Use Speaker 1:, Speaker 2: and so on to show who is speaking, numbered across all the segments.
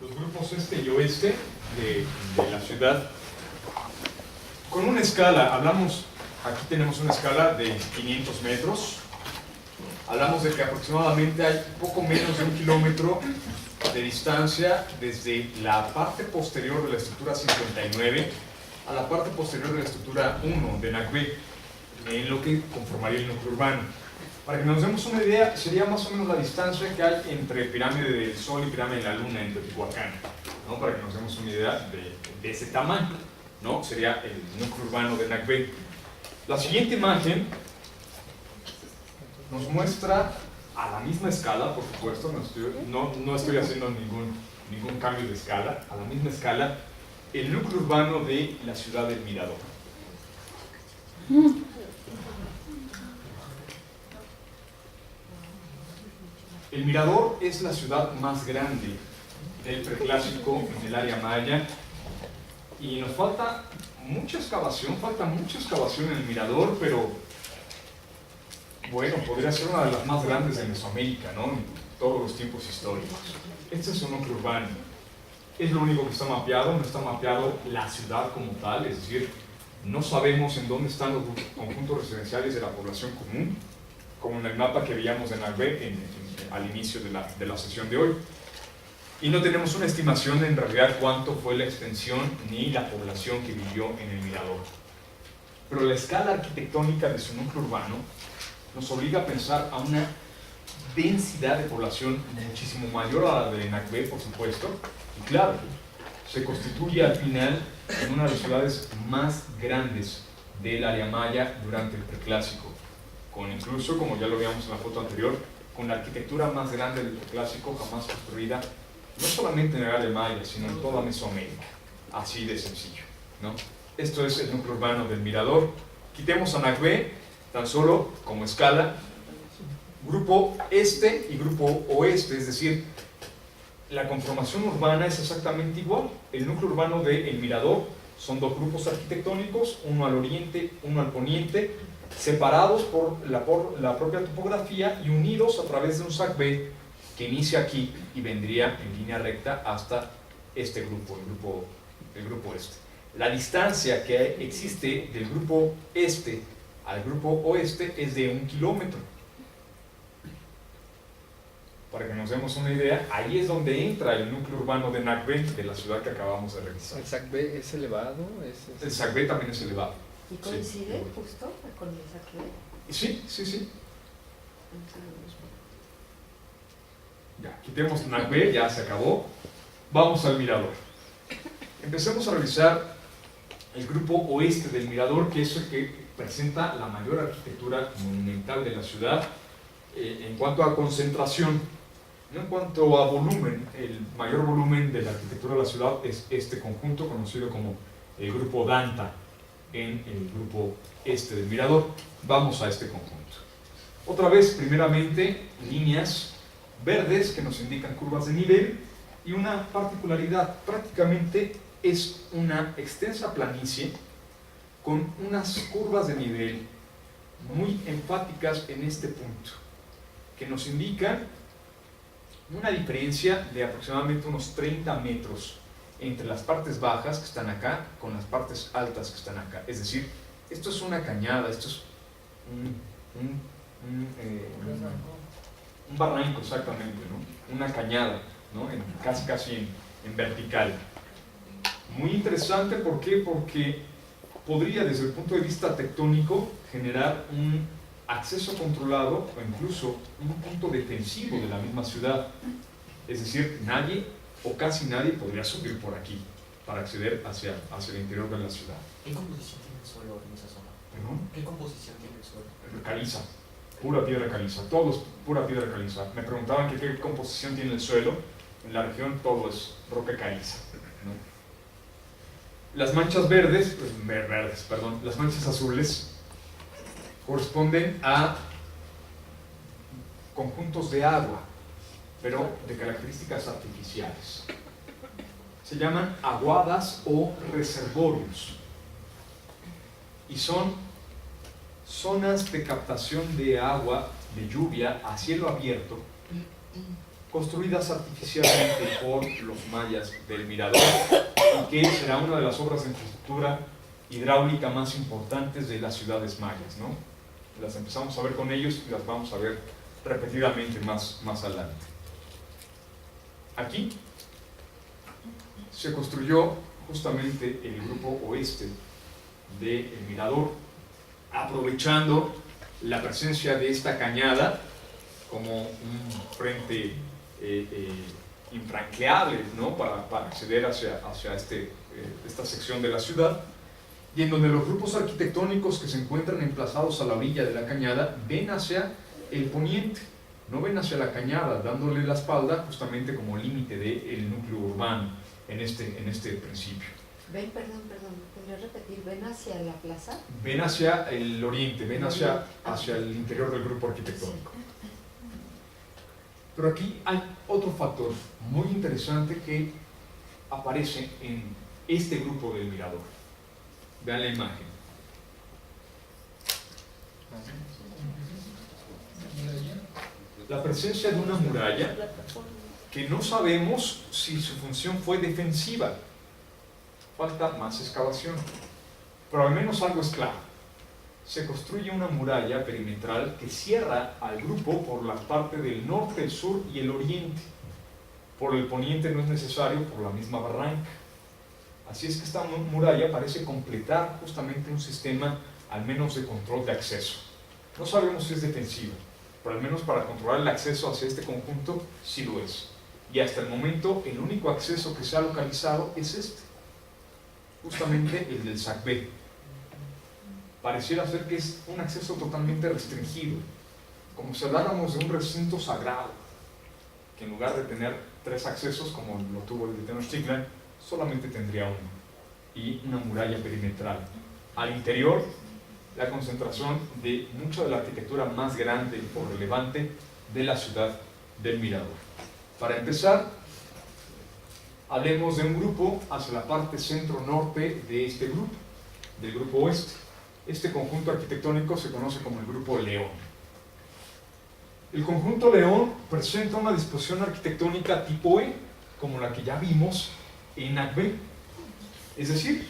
Speaker 1: los grupos este y oeste de la ciudad. Con una escala, aquí tenemos una escala de 500 metros. Hablamos de que aproximadamente hay poco menos de 1 kilómetro de distancia desde la parte posterior de la estructura 59 a la parte posterior de la estructura 1 de Nagbe, en lo que conformaría el núcleo urbano. Para que nos demos una idea, sería más o menos la distancia que hay entre Pirámide del Sol y Pirámide de la Luna en Teotihuacán, ¿no? Para que nos demos una idea de ese tamaño, ¿no? Sería el núcleo urbano de Nagbe. La siguiente imagen nos muestra a la misma escala, por supuesto, no estoy haciendo ningún cambio de escala, a la misma escala, el núcleo urbano de la ciudad del Mirador. El Mirador es la ciudad más grande del preclásico en el área maya y nos falta mucha excavación en el Mirador, pero bueno, podría ser una de las más grandes de Mesoamérica, ¿no? En todos los tiempos históricos. Este es un núcleo urbano. Es lo único que está mapeado, no está mapeado la ciudad como tal, es decir, no sabemos en dónde están los conjuntos residenciales de la población común, como en el mapa que veíamos de Nagbe al inicio de la sesión de hoy. Y no tenemos una estimación en realidad cuánto fue la extensión ni la población que vivió en el Mirador. Pero la escala arquitectónica de su núcleo urbano nos obliga a pensar a una densidad de población muchísimo mayor a la de Nagbe, por supuesto, y claro, se constituye al final en una de las ciudades más grandes del área maya durante el preclásico, con incluso, como ya lo veíamos en la foto anterior, con la arquitectura más grande del preclásico jamás construida, no solamente en el área maya, sino en toda Mesoamérica, así de sencillo, ¿no? Esto es el núcleo urbano del Mirador. Quitemos a Nagbe, tan solo como escala, grupo este y grupo oeste, es decir, la conformación urbana es exactamente igual. El núcleo urbano de El Mirador son dos grupos arquitectónicos, uno al oriente, uno al poniente, separados por la propia topografía y unidos a través de un Sacbé que inicia aquí y vendría en línea recta hasta este grupo, el grupo este. La distancia que existe del grupo este al grupo oeste es de 1 kilómetro. Para que nos demos una idea, ahí es donde entra el núcleo urbano de Nagbe, de la ciudad que acabamos de revisar.
Speaker 2: ¿El Sacbé es elevado?
Speaker 1: El Sacbé también es elevado.
Speaker 3: ¿Y coincide justo con el Sacbé?
Speaker 1: Sí. Ya, quitemos Nagbe, ya se acabó. Vamos al Mirador. Empecemos a revisar el grupo oeste del Mirador, que es el que presenta la mayor arquitectura monumental de la ciudad en cuanto a concentración. No en cuanto a volumen, el mayor volumen de la arquitectura de la ciudad es este conjunto conocido como el grupo Danta en el grupo este del Mirador. Vamos a este conjunto. Otra vez, primeramente, líneas verdes que nos indican curvas de nivel y una particularidad, prácticamente es una extensa planicie con unas curvas de nivel muy enfáticas en este punto, que nos indican una diferencia de aproximadamente unos 30 metros entre las partes bajas que están acá con las partes altas que están acá. Es decir, esto es una cañada, esto es un barranco exactamente, ¿no? Una cañada, ¿no? Casi en vertical. Muy interesante, ¿por qué? Porque podría desde el punto de vista tectónico generar un acceso controlado o incluso un punto defensivo de la misma ciudad. Es decir, nadie o casi nadie podría subir por aquí para acceder hacia el interior de la ciudad.
Speaker 4: ¿Qué composición tiene el suelo en esa zona?
Speaker 1: ¿Perdón?
Speaker 4: ¿Qué composición tiene el suelo?
Speaker 1: Caliza, pura piedra caliza, todo es pura piedra caliza. Me preguntaban que qué composición tiene el suelo. En la región todo es roca caliza, ¿no? Las manchas las manchas azules corresponden a conjuntos de agua, pero de características artificiales. Se llaman aguadas o reservorios y son zonas de captación de agua, de lluvia a cielo abierto, construidas artificialmente por los mayas del Mirador, y que será una de las obras de infraestructura hidráulica más importantes de las ciudades mayas, ¿no? Las empezamos a ver con ellos y las vamos a ver repetidamente más adelante. Aquí se construyó justamente el grupo oeste del Mirador, aprovechando la presencia de esta cañada como un frente infranqueable, ¿no? para acceder hacia esta sección de la ciudad, y en donde los grupos arquitectónicos que se encuentran emplazados a la orilla de la cañada ven hacia el poniente, no ven hacia la cañada, dándole la espalda justamente como límite del núcleo urbano en este principio.
Speaker 3: Ven, perdón, ¿podrías repetir? ¿Ven hacia la plaza?
Speaker 1: Ven hacia el oriente, ven hacia el interior del grupo arquitectónico. Pero aquí hay otro factor muy interesante que aparece en este grupo del Mirador. Vean la imagen. La presencia de una muralla que no sabemos si su función fue defensiva. Falta más excavación. Pero al menos algo es claro. Se construye una muralla perimetral que cierra al grupo por la parte del norte, el sur y el oriente. Por el poniente no es necesario, por la misma barranca. Así es que esta muralla parece completar justamente un sistema, al menos de control de acceso. No sabemos si es defensivo, pero al menos para controlar el acceso hacia este conjunto, sí lo es. Y hasta el momento, el único acceso que se ha localizado es este, justamente el del Sacbé. Pareciera ser que es un acceso totalmente restringido, como si habláramos de un recinto sagrado, que en lugar de tener 3 accesos, como lo tuvo el de Tenochtitlan, solamente tendría uno, y una muralla perimetral. Al interior, la concentración de mucha de la arquitectura más grande o relevante de la ciudad del Mirador. Para empezar, hablemos de un grupo hacia la parte centro-norte de este grupo, del grupo oeste. Este conjunto arquitectónico se conoce como el Grupo León. El conjunto León presenta una disposición arquitectónica tipo E, como la que ya vimos en Akbé. Es decir,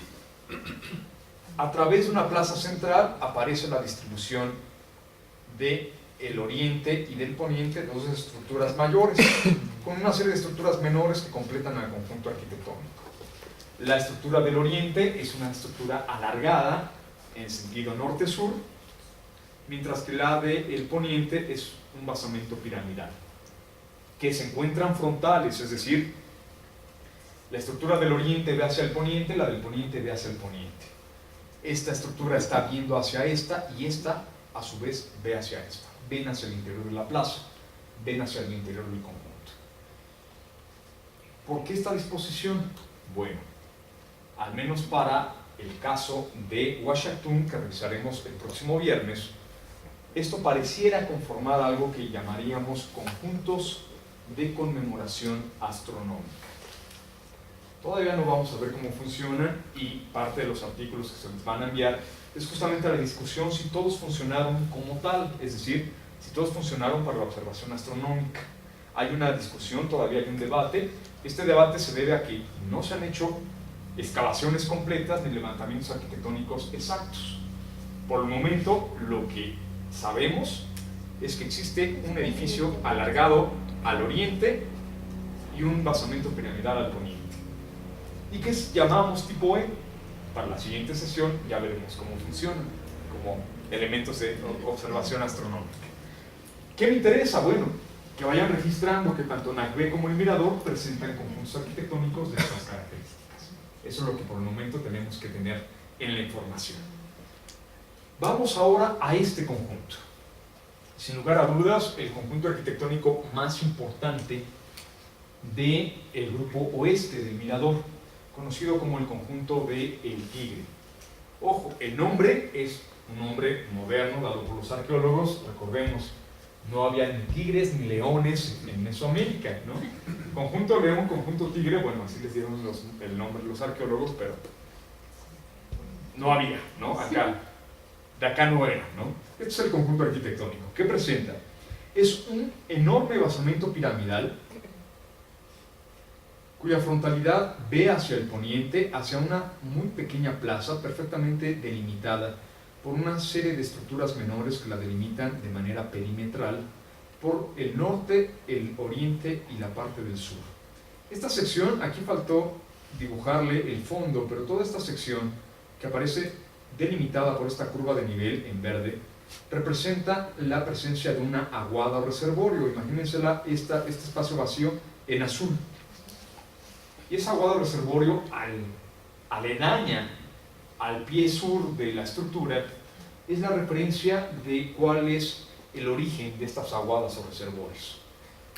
Speaker 1: a través de una plaza central aparece la distribución del oriente y del poniente, dos estructuras mayores, con una serie de estructuras menores que completan al conjunto arquitectónico. La estructura del oriente es una estructura alargada en sentido norte-sur, mientras que la del poniente es un basamento piramidal, que se encuentran frontales, es decir, la estructura del oriente ve hacia el poniente, la del poniente ve hacia el poniente. Esta estructura está viendo hacia esta y esta, a su vez, ve hacia esta. Ven hacia el interior de la plaza, ven hacia el interior del conjunto. ¿Por qué esta disposición? Bueno, al menos para el caso de Uashiantún, que revisaremos el próximo viernes, esto pareciera conformar algo que llamaríamos conjuntos de conmemoración astronómica. Todavía no vamos a ver cómo funciona, y parte de los artículos que se les van a enviar es justamente la discusión si todos funcionaron como tal, es decir, si todos funcionaron para la observación astronómica. Hay una discusión, todavía hay un debate. Este debate se debe a que no se han hecho excavaciones completas ni levantamientos arquitectónicos exactos. Por el momento, lo que sabemos es que existe un edificio alargado al oriente y un basamento piramidal al poniente, y que llamamos tipo E. Para la siguiente sesión ya veremos cómo funcionan como elementos de observación astronómica. ¿Qué me interesa? Bueno, que vayan registrando que tanto Nakbe como el Mirador presentan conjuntos arquitectónicos de estas características. Eso es lo que por el momento tenemos que tener en la información. Vamos ahora a este conjunto. Sin lugar a dudas, el conjunto arquitectónico más importante del grupo oeste del Mirador, conocido como el conjunto de El Tigre. Ojo, el nombre es un nombre moderno dado por los arqueólogos. Recordemos, no había ni tigres ni leones en Mesoamérica, ¿no? Conjunto león, conjunto tigre, bueno, así les dieron el nombre los arqueólogos, pero no había, ¿no? De acá no era, ¿no? Este es el conjunto arquitectónico. ¿Qué presenta? Es un enorme basamento piramidal cuya frontalidad ve hacia el poniente, hacia una muy pequeña plaza perfectamente delimitada por una serie de estructuras menores que la delimitan de manera perimetral por el norte, el oriente y la parte del sur. Esta sección, aquí faltó dibujarle el fondo, pero toda esta sección que aparece delimitada por esta curva de nivel en verde representa la presencia de una aguada o reservorio. Imagínensela este espacio vacío en azul. Y esa aguada o reservorio aledaña al pie sur de la estructura es la referencia de cuál es el origen de estas aguadas o reservorios.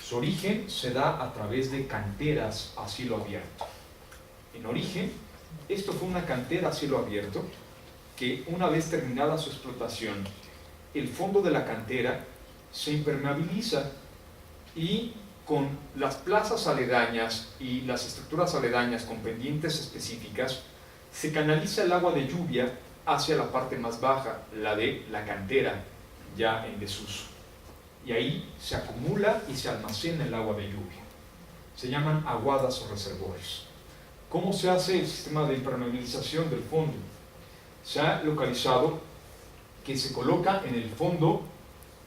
Speaker 1: Su origen se da a través de canteras a cielo abierto. En origen, esto fue una cantera a cielo abierto que, una vez terminada su explotación, el fondo de la cantera se impermeabiliza y con las plazas aledañas y las estructuras aledañas con pendientes específicas se canaliza el agua de lluvia hacia la parte más baja, la de la cantera ya en desuso, y ahí se acumula y se almacena el agua de lluvia. Se llaman aguadas o reservorios. ¿Cómo se hace el sistema de impermeabilización del fondo? Se ha localizado que se coloca en el fondo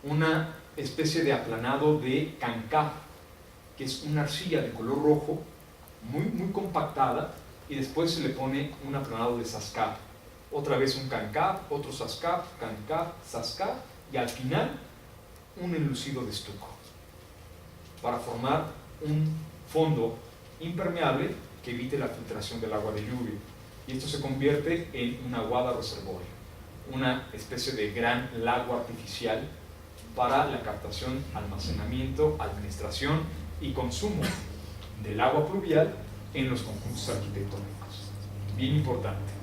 Speaker 1: una especie de aplanado de cancá, que es una arcilla de color rojo, muy compactada, y después se le pone un aplanado de sascap. Otra vez un cancá, otro sascap, cancá, sascap, y al final un enlucido de estuco, para formar un fondo impermeable que evite la filtración del agua de lluvia. Y esto se convierte en una aguada reservorio, una especie de gran lago artificial para la captación, almacenamiento, administración y consumo del agua pluvial en los conjuntos arquitectónicos. Bien importante,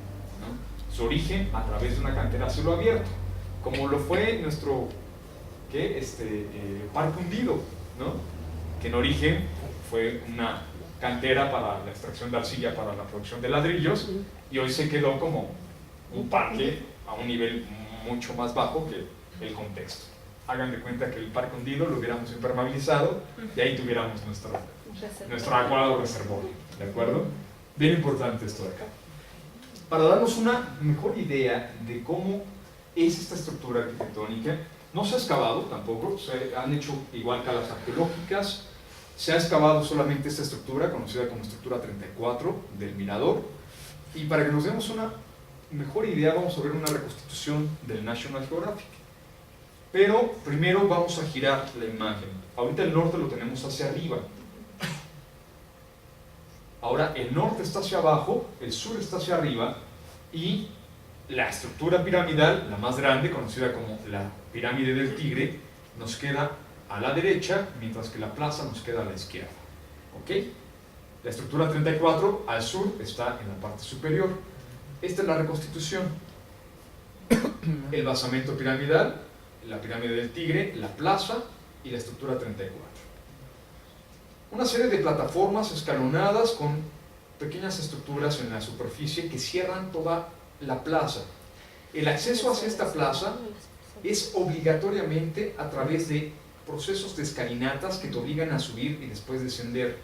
Speaker 1: ¿no? Su origen a través de una cantera a cielo abierto, como lo fue nuestro Parque Hundido, ¿no? Que en origen fue una cantera para la extracción de arcilla para la producción de ladrillos, y hoy se quedó como un parque a un nivel mucho más bajo que el contexto. Hagan de cuenta que el Parque Hundido lo hubiéramos impermeabilizado y ahí tuviéramos nuestro aguado reservorio, ¿de acuerdo? Bien importante esto de acá. Para darnos una mejor idea de cómo es esta estructura arquitectónica, no se ha excavado tampoco, se han hecho igual calas arqueológicas, se ha excavado solamente esta estructura, conocida como estructura 34 del Mirador, y para que nos demos una mejor idea vamos a ver una reconstitución del National Geographic. Pero primero vamos a girar la imagen. Ahorita el norte lo tenemos hacia arriba. Ahora el norte está hacia abajo, el sur está hacia arriba, y la estructura piramidal, la más grande, conocida como la pirámide del Tigre, nos queda a la derecha, mientras que la plaza nos queda a la izquierda. ¿Ok? La estructura 34 al sur está en la parte superior. Esta es la reconstitución. El basamento piramidal, la pirámide del Tigre, la plaza y la estructura 34. Una serie de plataformas escalonadas con pequeñas estructuras en la superficie que cierran toda la plaza. El acceso hacia esta plaza es obligatoriamente a través de procesos de escalinatas que te obligan a subir y después descender.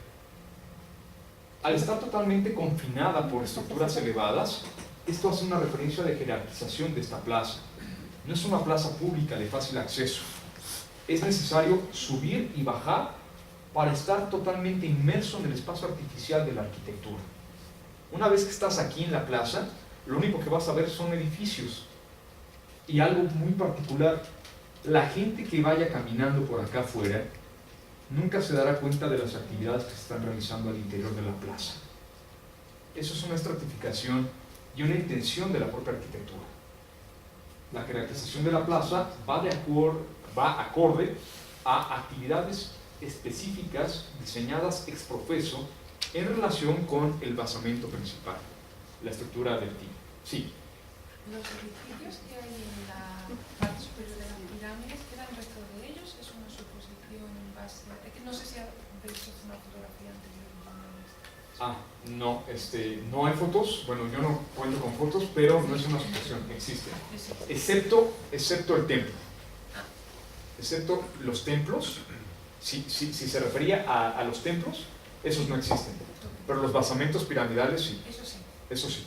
Speaker 1: Al estar totalmente confinada por estructuras elevadas, esto hace una referencia de jerarquización de esta plaza. No es una plaza pública de fácil acceso. Es necesario subir y bajar para estar totalmente inmerso en el espacio artificial de la arquitectura. Una vez que estás aquí en la plaza, lo único que vas a ver son edificios. Y algo muy particular, la gente que vaya caminando por acá afuera nunca se dará cuenta de las actividades que se están realizando al interior de la plaza. Eso es una estratificación y una intención de la propia arquitectura. La jerarquización de la plaza va acorde a actividades específicas diseñadas ex profeso en relación con el basamento principal, la estructura del tipo. Sí.
Speaker 2: Los edificios que hay en la parte superior de la pirámide, ¿quedan el resto de ellos? ¿Es una suposición en base a...? No sé si habéis hecho una fotografía anterior.
Speaker 1: No, no hay fotos. Bueno, yo no cuento con fotos, pero no es una suposición, existe. Excepto el templo. Excepto los templos, si se refería a los templos, esos no existen. pero los basamentos piramidales sí,
Speaker 2: Eso sí.
Speaker 1: eso sí.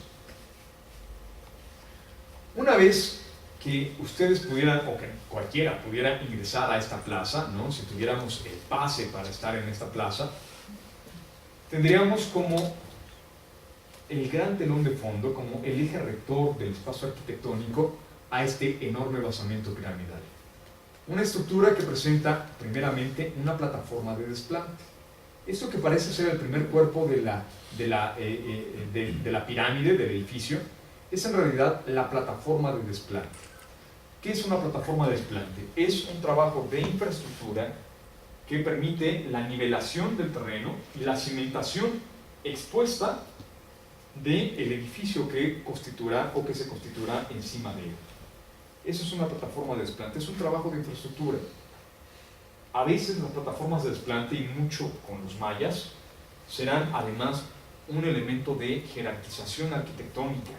Speaker 1: Una vez que ustedes pudieran, o que cualquiera pudiera ingresar a esta plaza, ¿no? Si tuviéramos el pase para estar en esta plaza, tendríamos como el gran telón de fondo, como el eje rector del espacio arquitectónico a este enorme basamento piramidal. Una estructura que presenta primeramente una plataforma de desplante. Esto que parece ser el primer cuerpo de la pirámide, del edificio, es en realidad la plataforma de desplante. ¿Qué es una plataforma de desplante? Es un trabajo de infraestructura que permite la nivelación del terreno y la cimentación expuesta del edificio que constituirá o que se constituirá encima de él. Eso es una plataforma de desplante, es un trabajo de infraestructura. A veces las plataformas de desplante, y mucho con los mayas, serán además un elemento de jerarquización arquitectónica.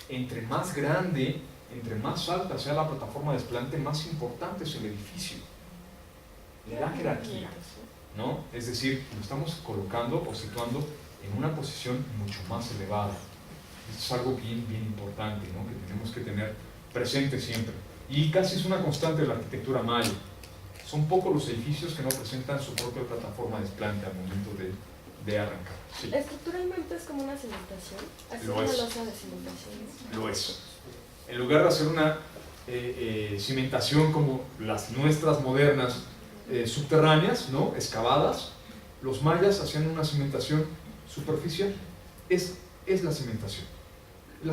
Speaker 1: Entre más grande, entre más alta sea la plataforma de desplante, más importante es el edificio. Le da jerarquía, ¿no? Es decir, lo estamos colocando o situando en una posición mucho más elevada. Esto es algo bien importante, ¿no? Que tenemos que tener presente siempre. Y casi es una constante de la arquitectura maya. Son pocos los edificios que no presentan su propia plataforma de desplante al momento de arrancar. Sí.
Speaker 5: Estructuralmente es como una cimentación, así
Speaker 1: Lo
Speaker 5: como
Speaker 1: es.
Speaker 5: losa de cimentación.
Speaker 1: Lo es. En lugar de hacer una cimentación como las nuestras modernas subterráneas, ¿no? Excavadas, los mayas hacían una cimentación superficial. Es la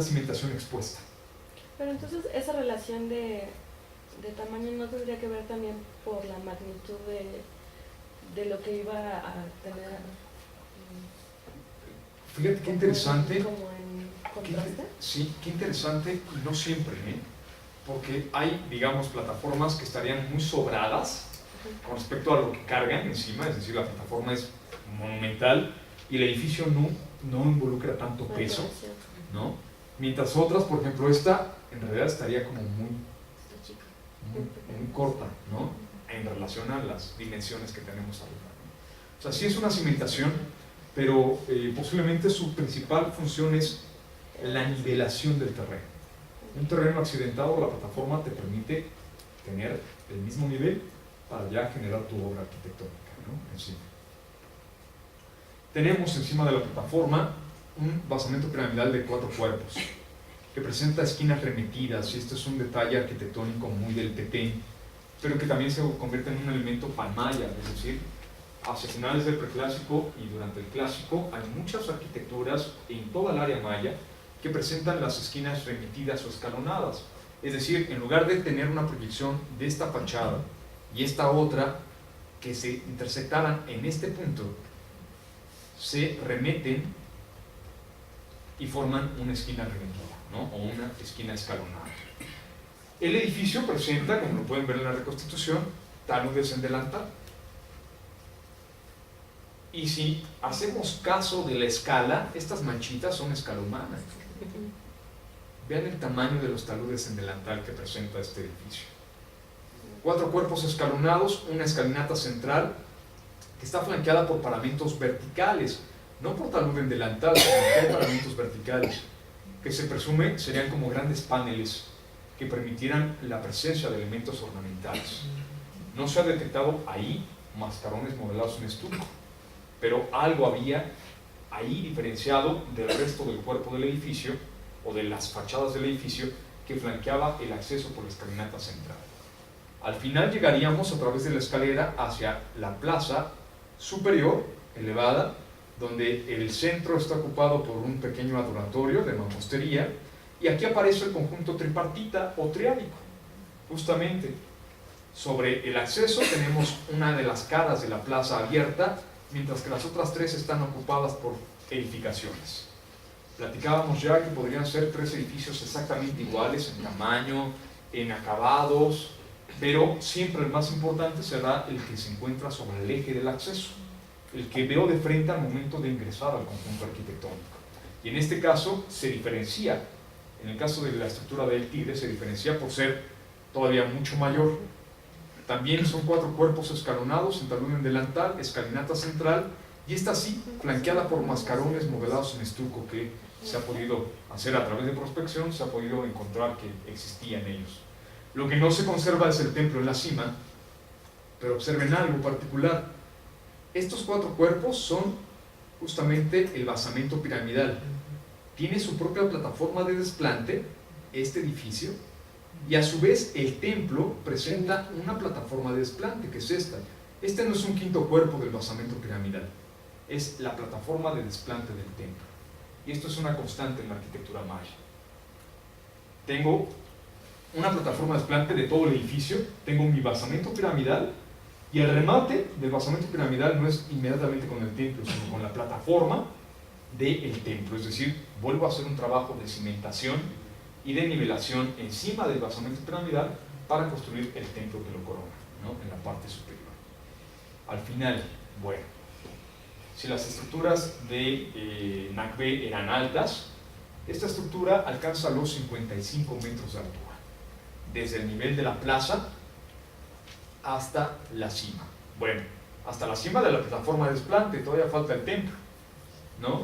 Speaker 1: cimentación expuesta.
Speaker 5: Pero entonces esa relación de tamaño no tendría que ver también por la magnitud de lo que iba a tener.
Speaker 1: Fíjate qué interesante.
Speaker 5: Como en contraste.
Speaker 1: Sí, qué interesante, no siempre, ¿eh? Porque hay, digamos, plataformas que estarían muy sobradas con respecto a lo que cargan encima, es decir, la plataforma es monumental y el edificio no involucra tanto peso, ¿no? Mientras otras, por ejemplo, esta en realidad estaría como muy corta, ¿no? En relación a las dimensiones que tenemos arriba, ¿no? O sea, sí es una cimentación, pero posiblemente su principal función es la nivelación del terreno. Un terreno accidentado, la plataforma te permite tener el mismo nivel para ya generar tu obra arquitectónica, ¿no? Encima. Tenemos encima de la plataforma un basamento piramidal de 4 cuerpos que presenta esquinas remetidas, y esto es un detalle arquitectónico muy del Petén, pero que también se convierte en un elemento panmaya, es decir, hacia finales del preclásico y durante el clásico hay muchas arquitecturas en toda el área maya que presentan las esquinas remetidas o escalonadas, es decir, en lugar de tener una proyección de esta fachada y esta otra que se intersectaran en este punto, se remeten y forman una esquina remetida, ¿no? O una esquina escalonada. El edificio presenta, como lo pueden ver en la reconstitución, taludes en delantal. Y si hacemos caso de la escala, estas manchitas son escalonadas. Vean el tamaño de los taludes en delantal que presenta este edificio. 4 cuerpos escalonados, una escalinata central que está flanqueada por paramentos verticales, no por talud en delantal, sino que hay paramentos verticales, que se presume serían como grandes paneles que permitieran la presencia de elementos ornamentales. No se ha detectado ahí mascarones modelados en estuco, pero algo había ahí diferenciado del resto del cuerpo del edificio o de las fachadas del edificio que flanqueaba el acceso por la escalinata central. Al final llegaríamos a través de la escalera hacia la plaza superior, elevada, donde el centro está ocupado por un pequeño adoratorio de mampostería, y aquí aparece el conjunto tripartita o triádico. Justamente sobre el acceso tenemos una de las caras de la plaza abierta, mientras que las otras 3 están ocupadas por edificaciones. Platicábamos ya que podrían ser 3 edificios exactamente iguales en tamaño, en acabados, pero siempre el más importante será el que se encuentra sobre el eje del acceso, el que veo de frente al momento de ingresar al conjunto arquitectónico. Y en este caso se diferencia, en el caso de la estructura del Tigre, se diferencia por ser todavía mucho mayor. También son 4 cuerpos escalonados en talud en delantal, escalinata central y esta sí, flanqueada por mascarones modelados en estuco que se ha podido hacer a través de prospección, se ha podido encontrar que existían ellos. Lo que no se conserva es el templo en la cima, pero observen algo particular. Estos 4 cuerpos son justamente el basamento piramidal. Tiene su propia plataforma de desplante, este edificio, y a su vez el templo presenta una plataforma de desplante, que es esta. Este no es un 5.º cuerpo del basamento piramidal, es la plataforma de desplante del templo. Y esto es una constante en la arquitectura maya. Tengo una plataforma de desplante de todo el edificio, tengo mi basamento piramidal, y el remate del basamento piramidal no es inmediatamente con el templo, sino con la plataforma del templo. Es decir, vuelvo a hacer un trabajo de cimentación y de nivelación encima del basamento piramidal para construir el templo que lo corona, ¿no?, en la parte superior. Al final, bueno, si las estructuras de Nakbe eran altas, esta estructura alcanza los 55 metros de altura, desde el nivel de la plaza hasta la cima. Bueno, hasta la cima de la plataforma de desplante, todavía falta el templo, ¿no?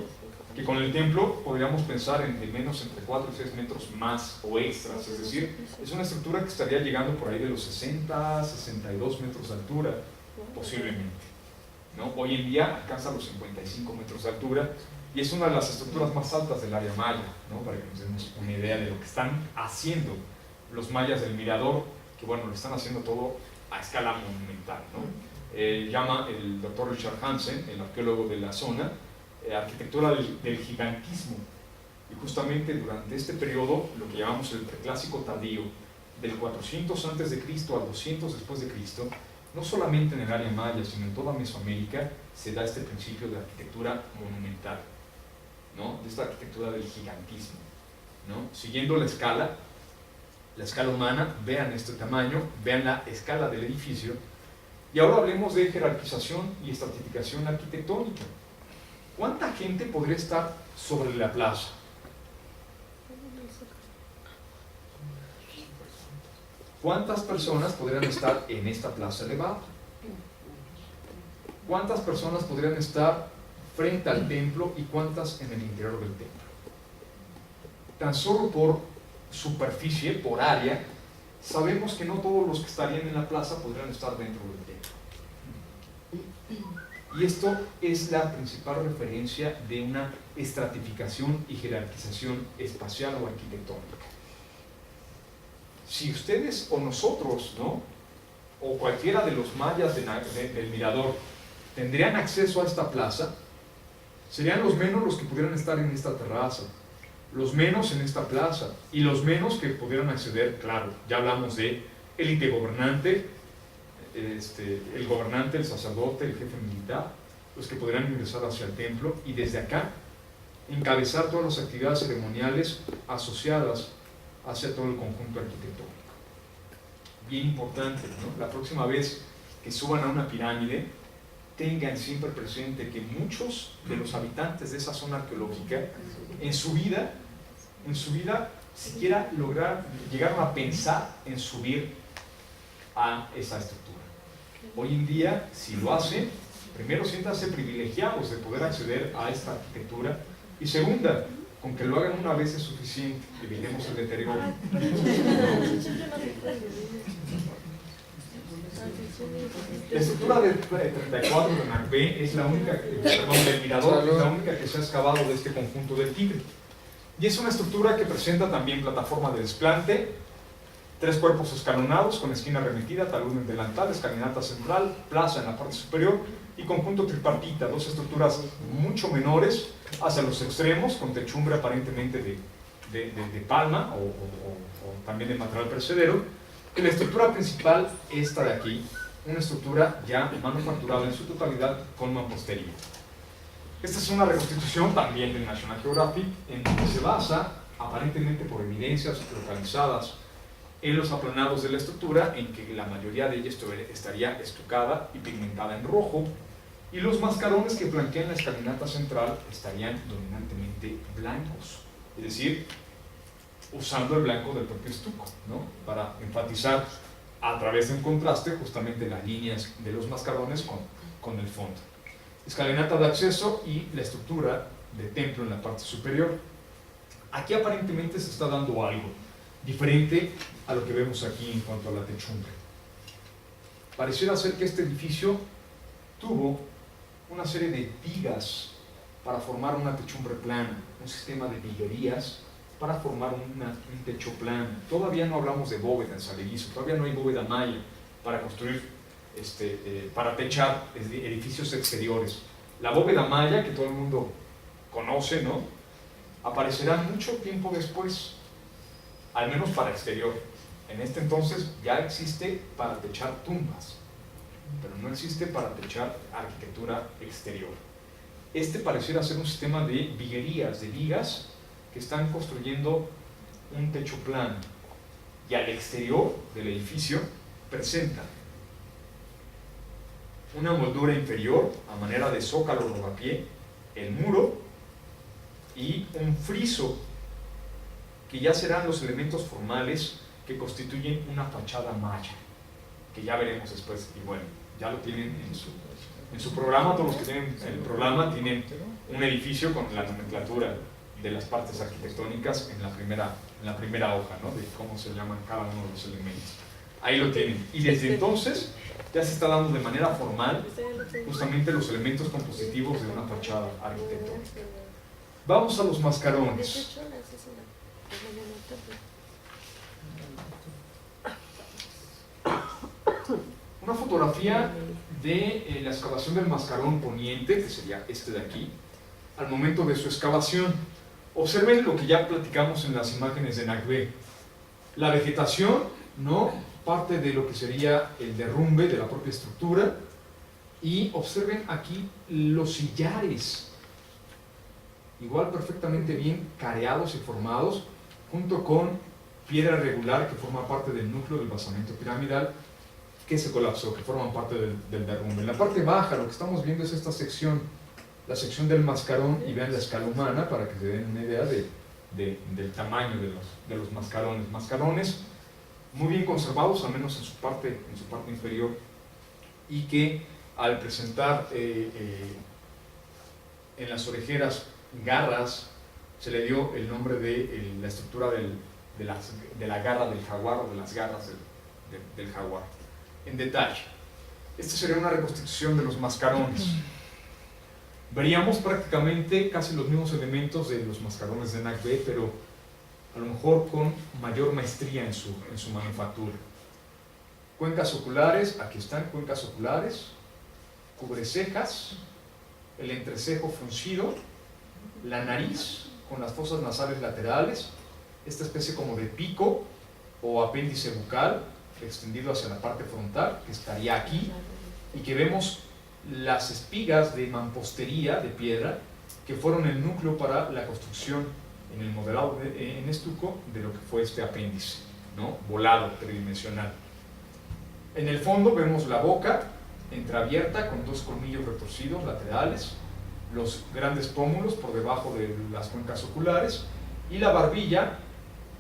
Speaker 1: Que con el templo podríamos pensar en de menos entre 4 y 6 metros más o extras, es decir, es una estructura que estaría llegando por ahí de los 60, 62 metros de altura, posiblemente, ¿no? Hoy en día alcanza los 55 metros de altura y es una de las estructuras más altas del área maya, ¿no?, para que nos demos una idea de lo que están haciendo los mayas del Mirador, que bueno, lo están haciendo todo a escala monumental, ¿no? Llama el doctor Richard Hansen, el arqueólogo de la zona, arquitectura del gigantismo, y justamente durante este periodo, lo que llamamos el preclásico tardío, del 400 a.C. al 200 después de Cristo, no solamente en el área maya, sino en toda Mesoamérica, se da este principio de arquitectura monumental, ¿no?, de esta arquitectura del gigantismo, ¿no? Siguiendo la escala humana, vean este tamaño, vean la escala del edificio, y ahora hablemos de jerarquización y estratificación arquitectónica. ¿Cuánta gente podría estar sobre la plaza? ¿Cuántas personas podrían estar en esta plaza elevada? ¿Cuántas personas podrían estar frente al templo y cuántas en el interior del templo? Tan solo por superficie, por área, sabemos que no todos los que estarían en la plaza podrían estar dentro del templo. Y esto es la principal referencia de una estratificación y jerarquización espacial o arquitectónica. Si ustedes o nosotros, ¿no?, o cualquiera de los mayas del Mirador tendrían acceso a esta plaza, serían los menos los que pudieran estar en esta terraza, los menos en esta plaza, y los menos que pudieran acceder, claro, ya hablamos de élite gobernante, el gobernante, el sacerdote, el jefe militar, los que podrían ingresar hacia el templo y desde acá encabezar todas las actividades ceremoniales asociadas hacia todo el conjunto arquitectónico. Bien importante, ¿no? La próxima vez que suban a una pirámide, tengan siempre presente que muchos de los habitantes de esa zona arqueológica en su vida siquiera llegaron a pensar en subir a esa estructura. Hoy en día, si lo hacen, primero siéntanse privilegiados de poder acceder a esta arquitectura, y segunda, con que lo hagan una vez es suficiente, evitemos el deterioro. La estructura del 34 de Nakbe es la única, del Mirador, es la única que se ha excavado de este conjunto del Tigre. Y es una estructura que presenta también plataforma de desplante, 3 cuerpos escalonados con esquina remitida, talud en delantal, escalinata central, plaza en la parte superior y conjunto tripartita, 2 estructuras mucho menores hacia los extremos, con techumbre aparentemente de palma o también de material precedero. Y la estructura principal, esta de aquí, una estructura ya manufacturada en su totalidad con mampostería. Esta es una reconstitución también del National Geographic, en donde se basa, aparentemente por evidencias localizadas en los aplanados de la estructura, en que la mayoría de ella estaría estucada y pigmentada en rojo, y los mascarones que flanquean la escalinata central estarían dominantemente blancos, es decir, usando el blanco del propio estuco, ¿no?, para enfatizar a través de un contraste justamente las líneas de los mascarones con el fondo. escalinata de acceso y la estructura de templo en la parte superior. Aquí aparentemente se está dando algo diferente a lo que vemos aquí en cuanto a la techumbre. Pareciera ser que este edificio tuvo una serie de vigas para formar una techumbre plana, un sistema de viguerías para formar un techo plano. Todavía no hablamos de bóveda en Salerizo, todavía no hay bóveda maya para construir, para techar edificios exteriores. La bóveda maya, que todo el mundo conoce, ¿no?, aparecerá mucho tiempo después, al menos para exterior. En este entonces ya existe para techar tumbas, pero no existe para techar arquitectura exterior. Este pareciera ser un sistema de viguerías, de vigas, que están construyendo un techo plano, y al exterior del edificio presenta una moldura inferior a manera de zócalo rodapié, el muro y un friso, que ya serán los elementos formales que constituyen una fachada maya, que ya veremos después. Y bueno, ya lo tienen en su programa. Todos los que tienen el programa tienen un edificio con la nomenclatura de las partes arquitectónicas en la primera hoja, ¿no?, de cómo se llaman cada uno de los elementos. Ahí lo tienen. Y desde entonces ya se está dando de manera formal justamente los elementos compositivos de una fachada arquitectónica. Vamos a los mascarones. Una fotografía de la excavación del mascarón poniente, que sería este de aquí, al momento de su excavación. Observen lo que ya platicamos en las imágenes de Nagbe. La vegetación, ¿no?, parte de lo que sería el derrumbe de la propia estructura, y observen aquí los sillares, igual perfectamente bien careados y formados, junto con piedra regular que forma parte del núcleo del basamento piramidal que se colapsó, que forman parte del derrumbe. En la parte baja lo que estamos viendo es esta sección, la sección del mascarón, y vean la escala humana para que se den una idea del tamaño de los mascarones. Mascarones muy bien conservados, al menos en su parte inferior, y que al presentar en las orejeras garras, se le dio el nombre de la estructura de la garra del jaguar, o de las garras del jaguar. En detalle, esta sería una reconstitución de los mascarones. Veríamos prácticamente casi los mismos elementos de los mascarones de Nagbe, pero a lo mejor con mayor maestría en su manufactura. Cuencas oculares, aquí están cuencas oculares, cubrecejas, el entrecejo fruncido, la nariz con las fosas nasales laterales, esta especie como de pico o apéndice bucal extendido hacia la parte frontal, que estaría aquí, y que vemos las espigas de mampostería de piedra que fueron el núcleo para la construcción en el modelado en estuco de lo que fue este apéndice, ¿no?, volado, tridimensional. En el fondo vemos la boca entreabierta con dos colmillos retorcidos laterales, los grandes pómulos por debajo de las cuencas oculares, y la barbilla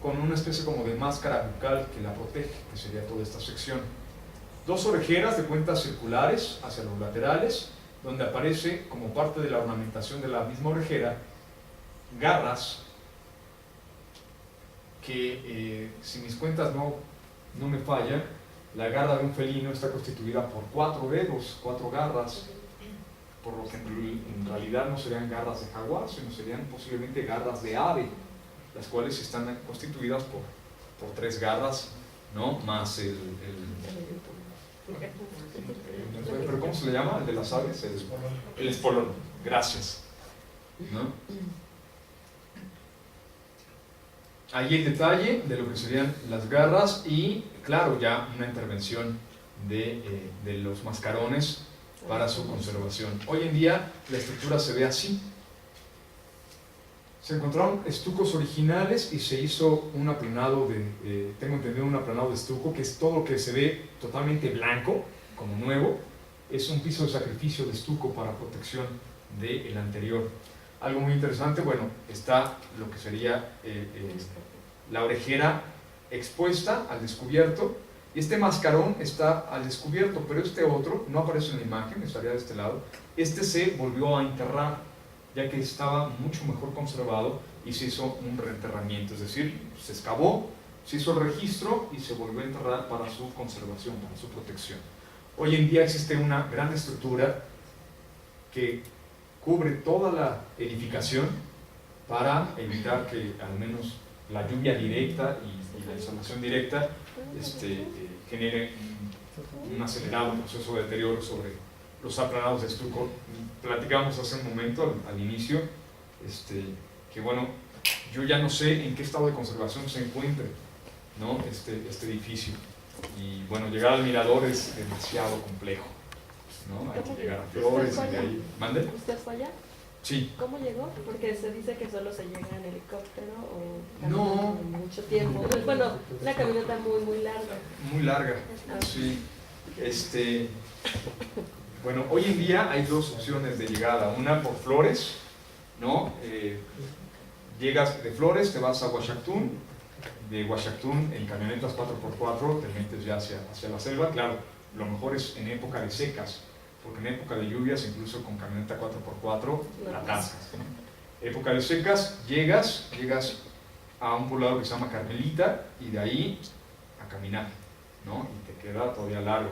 Speaker 1: con una especie como de máscara bucal que la protege, que sería toda esta sección. Dos orejeras de cuentas circulares hacia los laterales, donde aparece como parte de la ornamentación de la misma orejera garras que, si mis cuentas no me fallan, la garra de un felino está constituida por 4 dedos, 4 garras, por lo que en realidad no serían garras de jaguar, sino serían posiblemente garras de ave, las cuales están constituidas por 3 garras, ¿no?, más ¿pero cómo se le llama? El de las aves, el espolón. Gracias, ¿no? Ahí el detalle de lo que serían las garras, y claro, ya una intervención de los mascarones para su conservación. Hoy en día la estructura se ve así. Se encontraron estucos originales y se hizo un aplanado tengo entendido, un aplanado de estuco, que es todo lo que se ve totalmente blanco, como nuevo. Es un piso de sacrificio de estuco para protección del anterior. Algo muy interesante, bueno, está lo que sería la orejera expuesta al descubierto, Y este mascarón está al descubierto, pero este otro no aparece en la imagen, estaría de este lado. Este se volvió a enterrar, ya que estaba mucho mejor conservado y se hizo un reenterramiento, es decir, se excavó, se hizo el registro y se volvió a enterrar para su conservación, para su protección. Hoy en día existe una gran estructura que cubre toda la edificación para evitar que al menos la lluvia directa y la insolación directa genere un acelerado proceso de deterioro sobre los aplanados de estuco. Platicábamos hace un momento al inicio que bueno, yo ya no sé en qué estado de conservación se encuentre, ¿no? este edificio, y bueno, llegar al mirador es demasiado complejo, ¿no? Hay que llegar a Flores y de ahí. ¿Mande?
Speaker 5: ¿Usted fue allá?
Speaker 1: Sí.
Speaker 5: ¿Cómo llegó? Porque se dice que solo se llega en helicóptero o
Speaker 1: No.
Speaker 5: mucho tiempo. Bueno, una caminata muy larga.
Speaker 1: Muy larga, sí. Bueno, hoy en día hay dos opciones de llegada. Una por Flores, ¿no? Llegas de Flores, te vas a Huachactún. De Huachactún en camionetas 4x4 te metes ya hacia la selva. Claro, lo mejor es en época de secas, porque en época de lluvias, incluso con camioneta 4x4, la atascas, ¿no? Época de secas, llegas a un poblado que se llama Carmelita, y de ahí a caminar, ¿no? Y te queda todavía largo.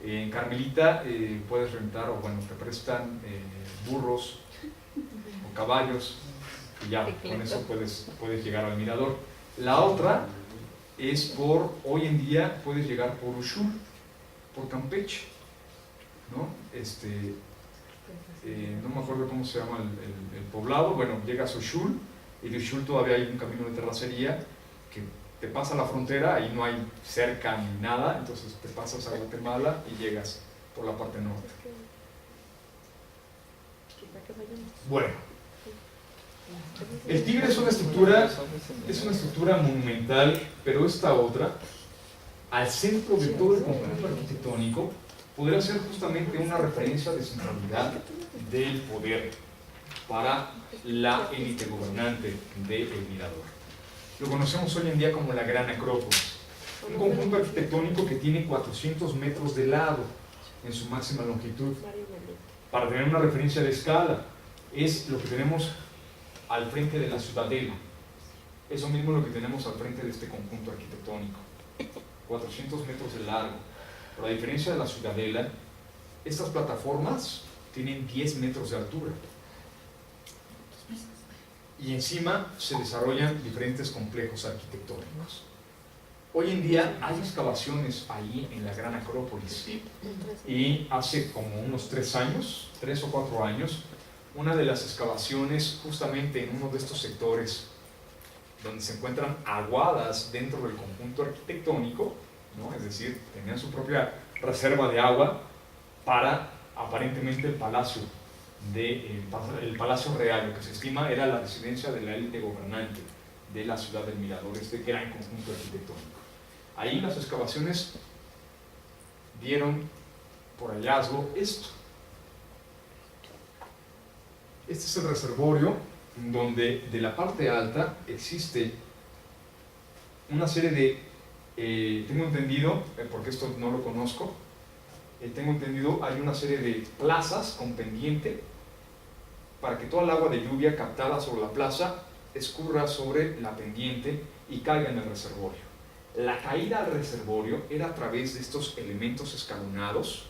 Speaker 1: En Carmelita puedes rentar, o bueno, te prestan burros o caballos, y ya, con eso puedes llegar al mirador. La otra es hoy en día puedes llegar por Ushul, por Campeche, ¿no? No me acuerdo cómo se llama el poblado. Bueno, llegas a Ushul, y de Ushul todavía hay un camino de terracería que te pasa la frontera, ahí no hay cerca ni nada, entonces te pasas a Guatemala y llegas por la parte norte. Bueno, el Tigre es una estructura monumental, pero esta otra, al centro de todo el conjunto arquitectónico, podría ser justamente una referencia de centralidad del poder para la élite gobernante del Mirador. Lo conocemos hoy en día como la Gran Acrópolis, un conjunto arquitectónico que tiene 400 metros de lado en su máxima longitud. Para tener una referencia de escala, es lo que tenemos al frente de la Ciudadela. Eso mismo es lo que tenemos al frente de este conjunto arquitectónico. 400 metros de largo. Pero a diferencia de la Ciudadela, estas plataformas tienen 10 metros de altura. Y encima se desarrollan diferentes complejos arquitectónicos. Hoy en día hay excavaciones ahí en la Gran Acrópolis. Y hace como unos 3 o 4 años, una de las excavaciones justamente en uno de estos sectores donde se encuentran aguadas dentro del conjunto arquitectónico, ¿no? Es decir, tenían su propia reserva de agua para aparentemente el palacio real, lo que se estima era la residencia de la élite gobernante de la ciudad del Mirador, este gran conjunto arquitectónico. Ahí las excavaciones dieron por hallazgo esto. Este es el reservorio, donde de la parte alta existe una serie de, tengo entendido, porque esto no lo conozco, tengo entendido, hay una serie de plazas con pendiente para que toda el agua de lluvia captada sobre la plaza escurra sobre la pendiente y caiga en el reservorio. La caída al reservorio era a través de estos elementos escalonados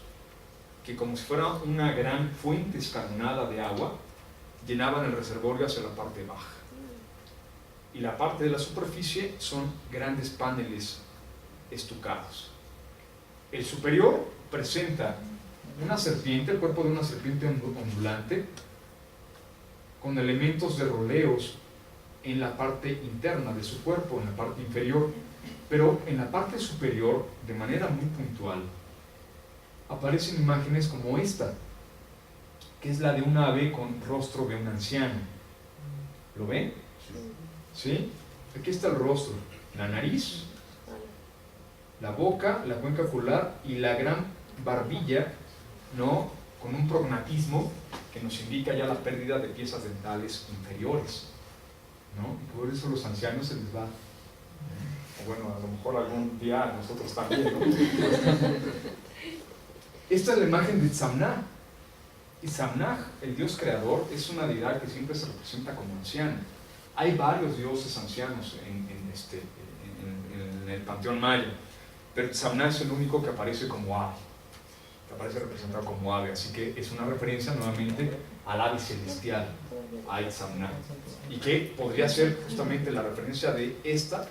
Speaker 1: que, como si fuera una gran fuente escalonada de agua, llenaban el reservorio hacia la parte baja. Y la parte de la superficie son grandes paneles estucados. El superior presenta una serpiente, el cuerpo de una serpiente ondulante, con elementos de roleos en la parte interna de su cuerpo, en la parte inferior, pero en la parte superior, de manera muy puntual, aparecen imágenes como esta, que es la de un ave con rostro de un anciano. ¿Lo ven? ¿Sí? Aquí está el rostro, la nariz, la boca, la cuenca ocular y la gran barbilla, ¿no? Con un prognatismo que nos indica ya la pérdida de piezas dentales inferiores, ¿no? Y por eso a los ancianos se les va O bueno, a lo mejor algún día nosotros también, ¿no? Esta es la imagen de Itzamnah. Itzamnah, el dios creador, es una deidad que siempre se representa como anciana. Hay varios dioses ancianos en el panteón maya, pero Itzamnah es el único que aparece como ave, que aparece representado como ave, así que es una referencia nuevamente al ave celestial, a Itzamnah, y que podría ser justamente la referencia de esta,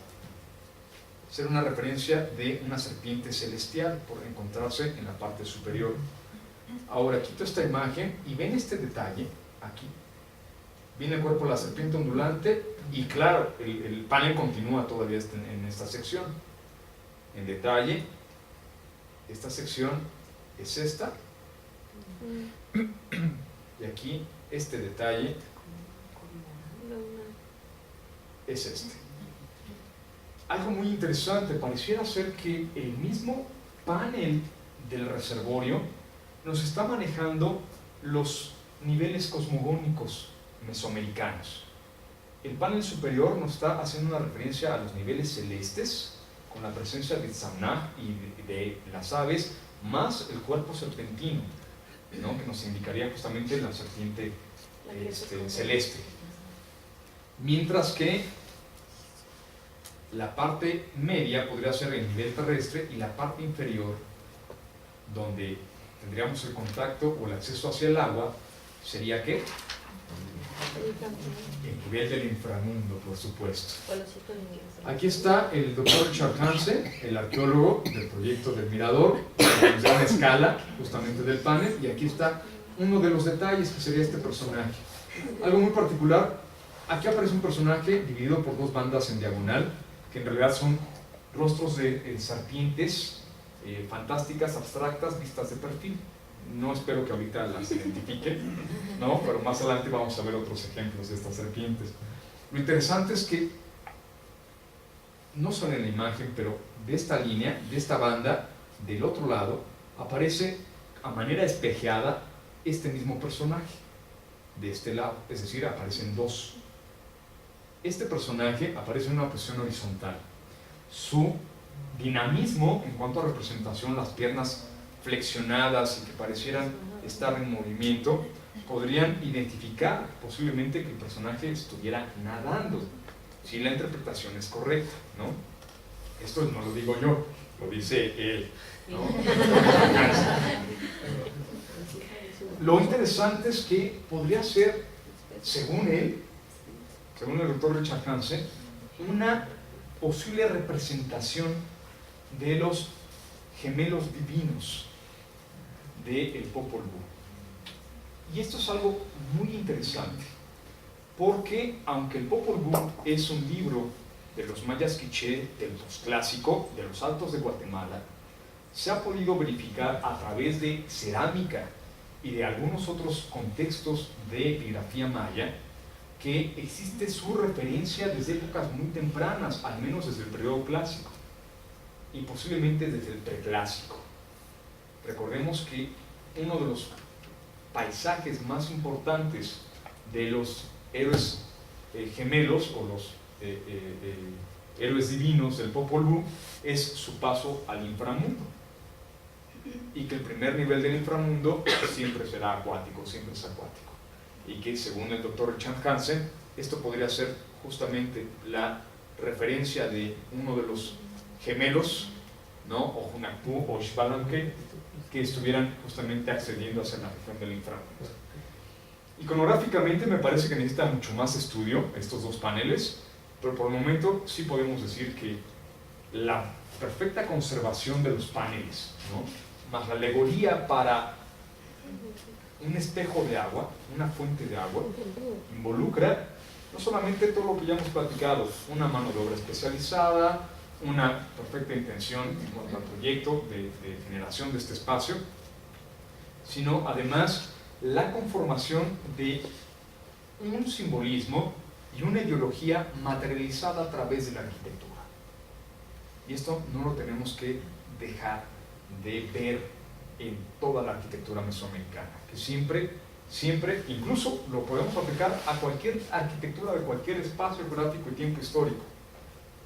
Speaker 1: ser una referencia de una serpiente celestial por encontrarse en la parte superior. Ahora quito esta imagen y ven este detalle aquí. Viene el cuerpo de la serpiente ondulante y claro, el panel continúa todavía en esta sección. En detalle, esta sección es esta. Y aquí este detalle es este. Algo muy interesante, pareciera ser que el mismo panel del reservorio nos está manejando los niveles cosmogónicos mesoamericanos. El panel superior nos está haciendo una referencia a los niveles celestes, con la presencia de Itzamnah y de las aves, más el cuerpo serpentino, ¿no? Que nos indicaría justamente la serpiente celeste. Mientras que la parte media podría ser el nivel terrestre y la parte inferior, donde tendríamos el contacto o el acceso hacia el agua, sería ¿qué? El nivel del inframundo, por supuesto. Aquí está el doctor Richard Hansen, el arqueólogo del proyecto del Mirador, que nos da una escala justamente del panel, y aquí está uno de los detalles que sería este personaje. Algo muy particular, aquí aparece un personaje dividido por dos bandas en diagonal, que en realidad son rostros de serpientes fantásticas, abstractas, vistas de perfil. No espero que ahorita las identifique, ¿no? Pero más adelante vamos a ver otros ejemplos de estas serpientes. Lo interesante es que no solo en la imagen, pero de esta línea, de esta banda, del otro lado, aparece a manera espejeada este mismo personaje, de este lado, es decir, aparecen dos. Este personaje aparece en una posición horizontal. Su dinamismo en cuanto a representación, las piernas flexionadas y que parecieran estar en movimiento, podrían identificar posiblemente que el personaje estuviera nadando, si la interpretación es correcta, ¿no? Esto no lo digo yo, lo dice él, ¿no? Lo interesante es que podría ser, según él, según el doctor Richard Hansen, una posible representación de los gemelos divinos del Popol Vuh. Y esto es algo muy interesante, porque aunque el Popol Vuh es un libro de los mayas quiché, del posclásico, de los Altos de Guatemala, se ha podido verificar a través de cerámica y de algunos otros contextos de epigrafía maya que existe su referencia desde épocas muy tempranas, al menos desde el periodo clásico y posiblemente desde el preclásico. Recordemos que uno de los paisajes más importantes de los héroes gemelos o los héroes divinos del Popol Vuh es su paso al inframundo, y que el primer nivel del inframundo siempre será acuático, siempre es acuático, y que según el doctor Richard Hansen esto podría ser justamente la referencia de uno de los gemelos, ¿no? O Hunahpu o Xbalanque, que estuvieran justamente accediendo hacia la región del inframundo. Iconográficamente me parece que necesita mucho más estudio estos dos paneles, pero por el momento sí podemos decir que la perfecta conservación de los paneles, ¿no? Más la alegoría para un espejo de agua, una fuente de agua, involucra no solamente todo lo que ya hemos platicado, una mano de obra especializada, una perfecta intención en cuanto al proyecto de generación de este espacio, sino además la conformación de un simbolismo y una ideología materializada a través de la arquitectura. Y esto no lo tenemos que dejar de ver en toda la arquitectura mesoamericana, que siempre, incluso lo podemos aplicar a cualquier arquitectura de cualquier espacio geográfico y tiempo histórico.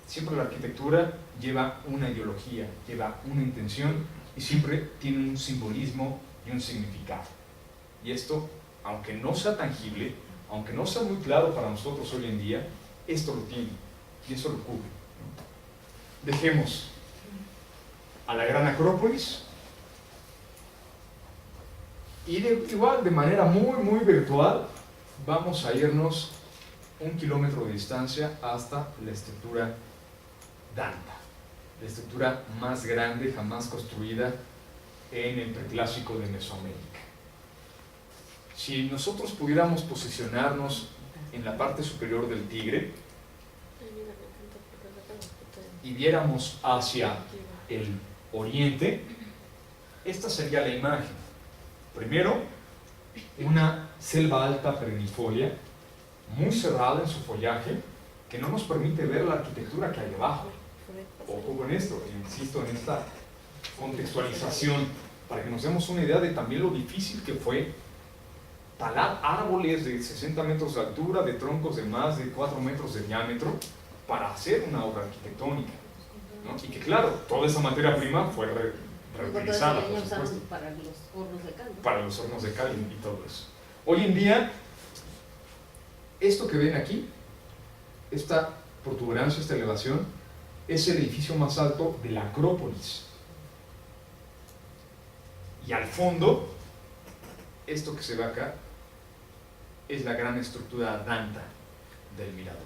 Speaker 1: Siempre la arquitectura lleva una ideología, lleva una intención y siempre tiene un simbolismo y un significado. Y esto, aunque no sea tangible, aunque no sea muy claro para nosotros hoy en día, esto lo tiene y eso lo cubre, ¿no? Dejemos a la gran Acrópolis y igual de manera muy virtual vamos a irnos 1 kilómetro de distancia hasta la estructura Danta, la estructura más grande jamás construida en el preclásico de Mesoamérica. Si nosotros pudiéramos posicionarnos en la parte superior del Tigre y viéramos hacia el oriente, esta sería la imagen. Primero, una selva alta perennifolia, muy cerrada en su follaje, que no nos permite ver la arquitectura que hay debajo. Ojo con esto, insisto en esta contextualización, para que nos demos una idea de también lo difícil que fue talar árboles de 60 metros de altura, de troncos de más de 4 metros de diámetro, para hacer una obra arquitectónica, ¿no? Y que claro, toda esa materia prima fue reutilizada, por supuesto,
Speaker 3: para los hornos de cal, ¿no?
Speaker 1: para los hornos de cal y todo eso. Hoy en día, esto que ven aquí, esta protuberancia, esta elevación, es el edificio más alto de la Acrópolis. Y al fondo, esto que se ve acá, es la gran estructura Danta del Mirador.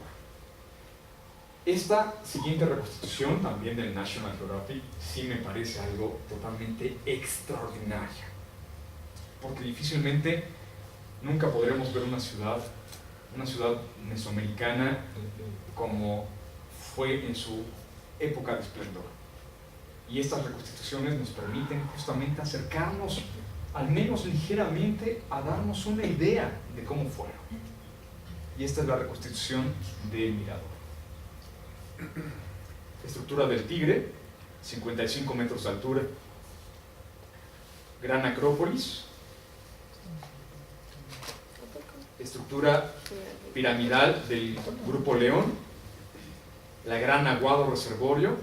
Speaker 1: Esta siguiente reconstrucción, también del National Geographic, sí me parece algo totalmente extraordinario, porque difícilmente nunca podremos ver una ciudad mesoamericana como fue en su época de esplendor. Y estas reconstituciones nos permiten justamente acercarnos, al menos ligeramente, a darnos una idea de cómo fueron. Y esta es la reconstitución del Mirador. Estructura del Tigre, 55 metros de altura. Gran Acrópolis. Estructura piramidal del Grupo León. La Gran Aguado Reservorio,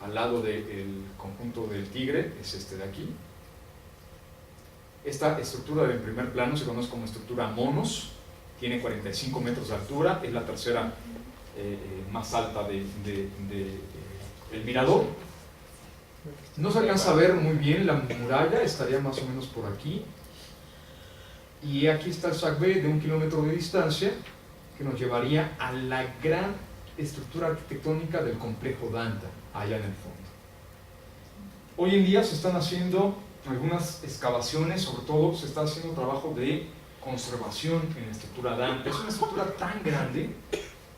Speaker 1: al lado del conjunto del Tigre, es este de aquí. Esta estructura del primer plano se conoce como estructura Monos, tiene 45 metros de altura, es la tercera más alta del mirador. No se alcanza a ver muy bien la muralla, estaría más o menos por aquí. Y aquí está el Sacbé de 1 kilómetro de distancia, que nos llevaría a la gran estructura arquitectónica del complejo Danta, allá en el fondo. Hoy en día se están haciendo algunas excavaciones, sobre todo se está haciendo trabajo de conservación en la estructura Danta. Es una estructura tan grande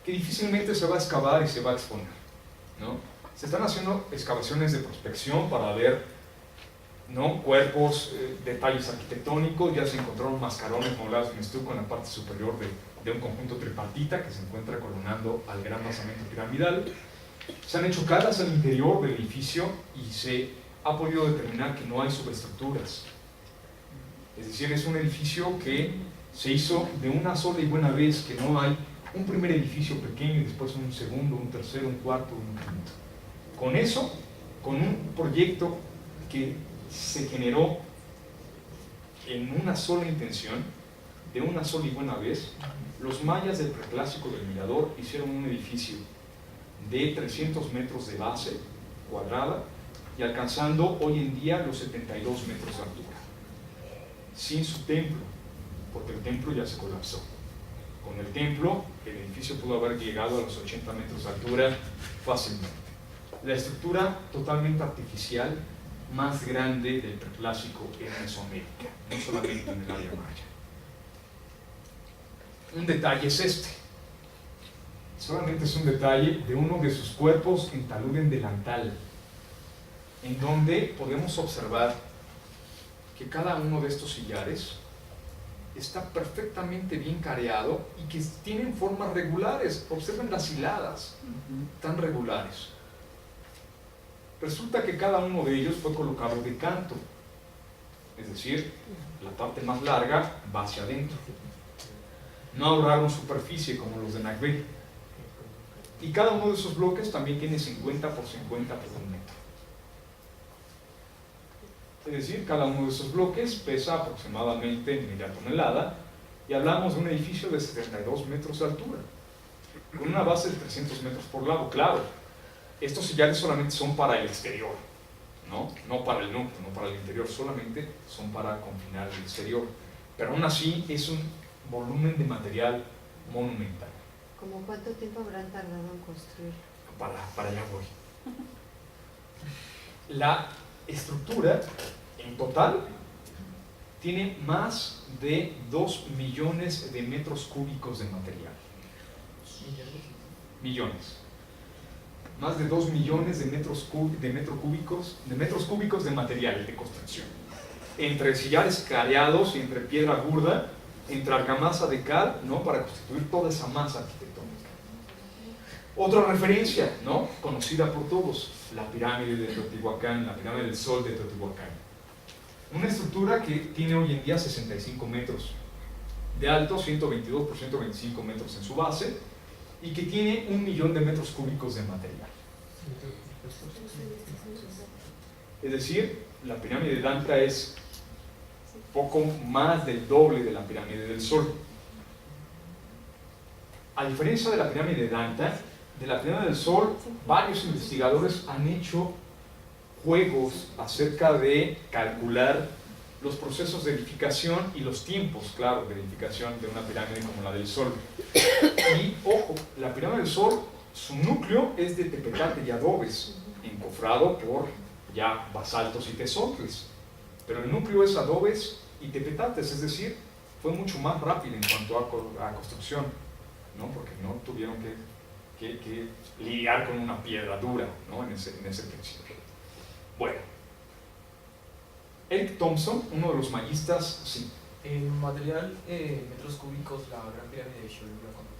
Speaker 1: que difícilmente se va a excavar y se va a exponer, ¿no? Se están haciendo excavaciones de prospección para ver, ¿no?, cuerpos, detalles arquitectónicos. Ya se encontraron mascarones modelados en estuco en la parte superior de un conjunto tripartita que se encuentra coronando al gran basamento piramidal. Se han hecho calas al interior del edificio y se ha podido determinar que no hay subestructuras. Es decir, es un edificio que se hizo de una sola y buena vez, que no hay un primer edificio pequeño y después un segundo, un tercero, un cuarto, un quinto. Con eso, con un proyecto que se generó en una sola intención, de una sola y buena vez, los mayas del preclásico del Mirador hicieron un edificio de 300 metros de base cuadrada y alcanzando hoy en día los 72 metros de altura, sin su templo, porque el templo ya se colapsó. Con el templo, el edificio pudo haber llegado a los 80 metros de altura fácilmente. La estructura totalmente artificial más grande del preclásico en Mesoamérica, no solamente en el área maya. Un detalle es este. Solamente es un detalle de uno de sus cuerpos en talud en delantal, en donde podemos observar que cada uno de estos sillares está perfectamente bien careado y que tienen formas regulares. Observen las hiladas tan regulares. Resulta que cada uno de ellos fue colocado de canto, es decir, la parte más larga va hacia adentro. No ahorraron superficie como los de Nagbe. Y cada uno de esos bloques también tiene 50 por 50 por 1 metro. Es decir, cada uno de esos bloques pesa aproximadamente media tonelada y hablamos de un edificio de 72 metros de altura, con una base de 300 metros por lado. Claro, estos sillares solamente son para el exterior, no para el núcleo, no para el interior, solamente son para confinar el exterior. Pero aún así es un volumen de material monumental.
Speaker 3: ¿Cómo cuánto tiempo habrán tardado en construirlo?
Speaker 1: Para allá voy. La estructura en total tiene más de 2 millones de metros cúbicos de material. Millones. Más de 2 millones de metros cúbicos de material de construcción. Entre sillares careados y entre piedra burda, entre argamasa de cal, para constituir toda esa masa arquitectónica. Otra referencia, conocida por todos, la pirámide de Teotihuacán, la pirámide del Sol de Teotihuacán. Una estructura que tiene hoy en día 65 metros de alto, 122 por 125 metros en su base, y que tiene 1 millón de metros cúbicos de material. Es decir, la pirámide de Danta es poco más del doble de la pirámide del Sol. A diferencia de la pirámide de Danta, de la pirámide del Sol, varios investigadores han hecho juegos acerca de calcular los procesos de edificación y los tiempos, claro, de edificación de una pirámide como la del Sol. Y, ojo, la pirámide del Sol, su núcleo es de tepetate y adobes, encofrado por ya basaltos y tesontles. Pero el núcleo es adobes y tepetates, es decir, fue mucho más rápido en cuanto a construcción, porque no tuvieron que lidiar con una piedra dura, en ese principio. Bueno, Eric Thompson, uno de los mayistas, sí.
Speaker 4: El material, metros cúbicos, la gran pirámide de Cholula, ¿cuánto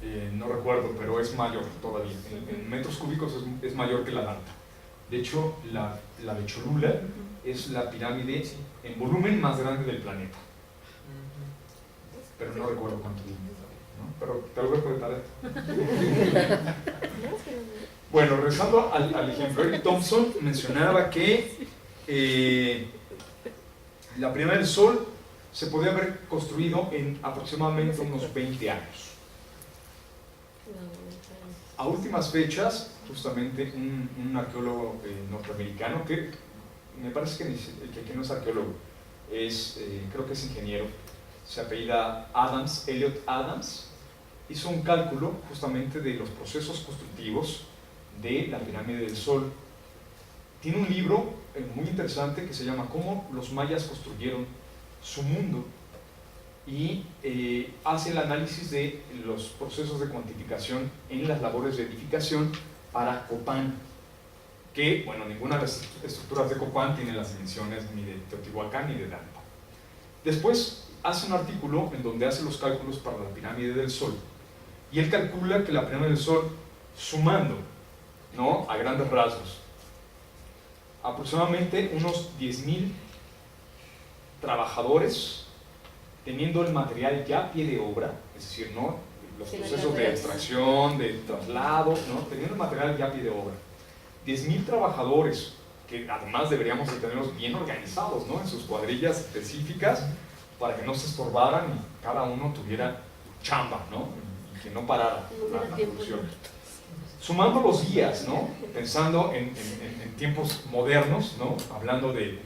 Speaker 4: tiene?
Speaker 1: No recuerdo, pero es mayor todavía. En metros cúbicos es mayor que la Danta. De hecho, la de Cholula es la pirámide en volumen más grande del planeta. Pero no recuerdo cuánto tiene. Pero te lo voy a preguntar. Bueno, regresando al ejemplo, Eric Thompson mencionaba que la pirámide del Sol se podía haber construido en aproximadamente unos 20 años. A últimas fechas, justamente un arqueólogo norteamericano, que me parece que no es arqueólogo, creo que es ingeniero, se apellida Adams, Elliot Adams, hizo un cálculo justamente de los procesos constructivos de la pirámide del Sol. Tiene un libro muy interesante que se llama Cómo los mayas construyeron su mundo, y hace el análisis de los procesos de cuantificación en las labores de edificación para Copán, que, bueno, ninguna de las estructuras de Copán tiene las dimensiones ni de Teotihuacán ni de Danta. Después hace un artículo en donde hace los cálculos para la pirámide del Sol, y él calcula que la pirámide del Sol, sumando, a grandes rasgos, aproximadamente unos 10,000 trabajadores, teniendo el material ya a pie de obra, es decir, los procesos de extracción, de traslado, teniendo el material ya a pie de obra. 10,000 trabajadores, que además deberíamos de tenerlos bien organizados, en sus cuadrillas específicas, para que no se estorbaran y cada uno tuviera chamba, y que no parara la producción. Sumando los días, pensando en tiempos modernos, hablando de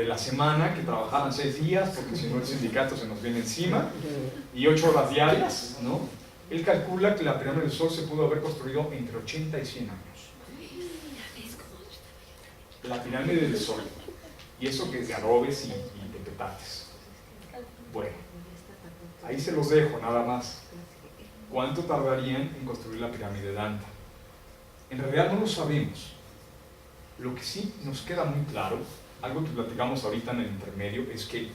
Speaker 1: la semana, que trabajaran 6 días, porque si no el sindicato se nos viene encima, y 8 horas diarias, él calcula que la pirámide del Sol se pudo haber construido entre 80 y 100 años. La pirámide del Sol, y eso que es de adobes y de petates. Bueno, ahí se los dejo nada más. ¿Cuánto tardarían en construir la pirámide de Danta? En realidad no lo sabemos. Lo que sí nos queda muy claro, algo que platicamos ahorita en el intermedio, es que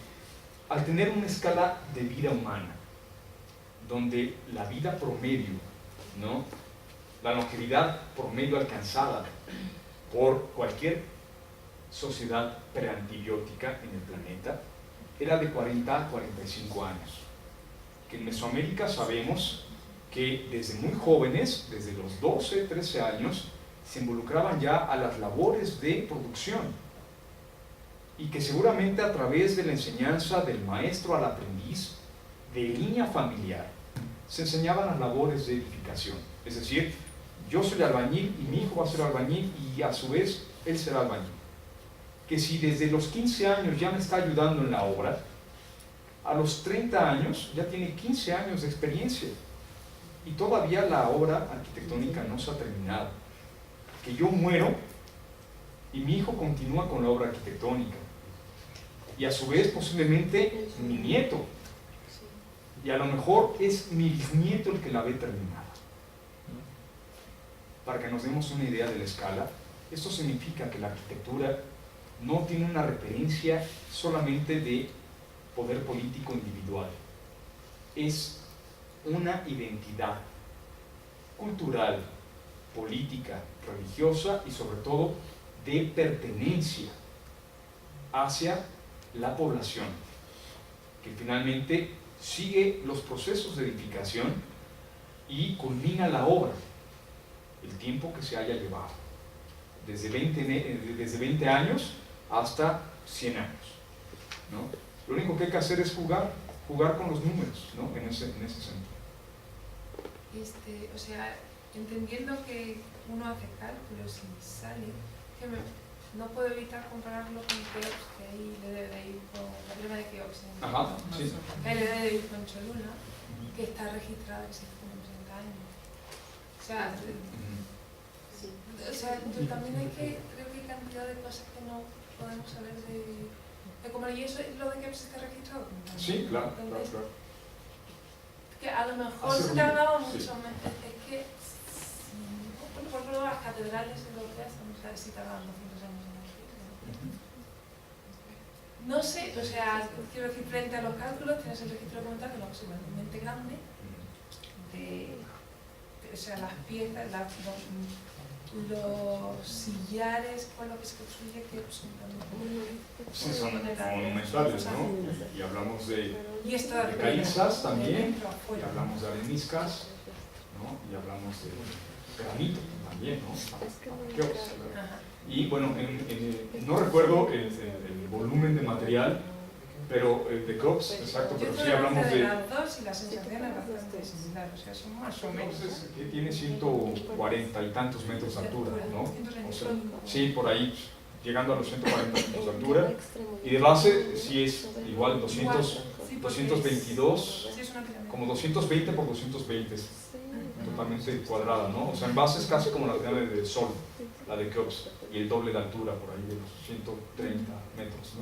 Speaker 1: al tener una escala de vida humana, donde la vida promedio, la longevidad promedio alcanzada por cualquier sociedad preantibiótica en el planeta, era de 40 a 45 años. Que en Mesoamérica sabemos que desde muy jóvenes, desde los los 12, 13 años se involucraban ya a las labores de producción y que seguramente a través de la enseñanza del maestro al aprendiz, de línea familiar, se enseñaban las labores de edificación. Es decir, yo soy albañil y mi hijo va a ser albañil y a su vez él será albañil. Que si desde los 15 años ya me está ayudando en la obra, a los 30 años ya tiene 15 años de experiencia y todavía la obra arquitectónica no se ha terminado. Que yo muero y mi hijo continúa con la obra arquitectónica y a su vez posiblemente mi nieto, y a lo mejor es mi bisnieto el que la ve terminada. Para que nos demos una idea de la escala, esto significa que la arquitectura no tiene una referencia solamente de poder político individual, es una identidad cultural, política, religiosa y sobre todo de pertenencia hacia la población, que finalmente sigue los procesos de edificación y culmina la obra, el tiempo que se haya llevado, desde 20 años hasta 100 años, ¿no? Lo único que hay que hacer es jugar con los números, ¿no? en ese sentido.
Speaker 2: O sea, entendiendo que uno hace cálculos y sale, que no puedo evitar compararlo con Keops, que ahí le debe de ir con la prima de Keops en
Speaker 1: Sí.
Speaker 2: que le debe de ir con Cholula, que está registrada que se hizo con 30 años. O sea, también creo que hay cantidad de cosas que no podemos saber de como y eso es lo de Keops está registrado.
Speaker 1: Sí, claro.
Speaker 2: Que a lo mejor se tardaba mucho más. Es que, por ejemplo, las catedrales europeas también sí tardaban 200 años en hacer. No sé, o sea, quiero decir, frente a los cálculos tienes el registro documental, que es suficientemente grande, o sea, las piezas, los sillares con los que se construye, que son
Speaker 1: monumentales, ¿no? Y hablamos de calizas también, y hablamos de areniscas, ¿no? Y hablamos de granito también, ¿no? Y bueno, no recuerdo el volumen de material, pero de Keops, exacto, pero sí hablamos de
Speaker 2: las dos y la sensación es bastante similar, o sea, son más o menos.
Speaker 1: Entonces, que tiene 140 y tantos metros de altura, ¿no? O sea, sí, por ahí, llegando a los 140 metros de altura. Y de base, sí es igual, 222, como 220 por 220, totalmente cuadrada, ¿no? O sea, en base es casi como la pirámide del Sol, la de Keops, y el doble de altura, por ahí, de los 130 metros, ¿no?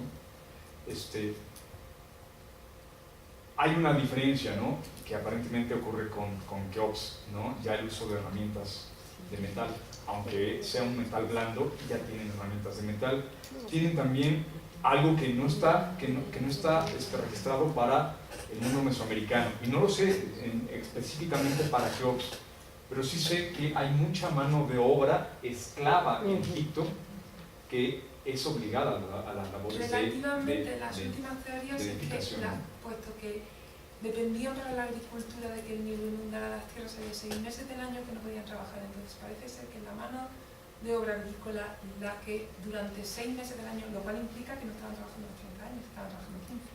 Speaker 1: Hay una diferencia, ¿no? Que aparentemente ocurre con Keops, ¿no? Ya el uso de herramientas de metal, aunque sea un metal blando, ya tienen herramientas de metal. Tienen también algo que no está registrado para el mundo mesoamericano, y no lo sé específicamente para Keops, pero sí sé que hay mucha mano de obra esclava en Egipto que es obligada a las labores
Speaker 2: relativamente las últimas teorías es que, puesto que dependían para la agricultura de que el Nilo inundara las tierras, había 6 meses del año que no podían trabajar, entonces parece ser que la mano de obra agrícola, la que durante 6 meses del año, lo cual implica que no estaban trabajando los 30 años, estaban trabajando 15.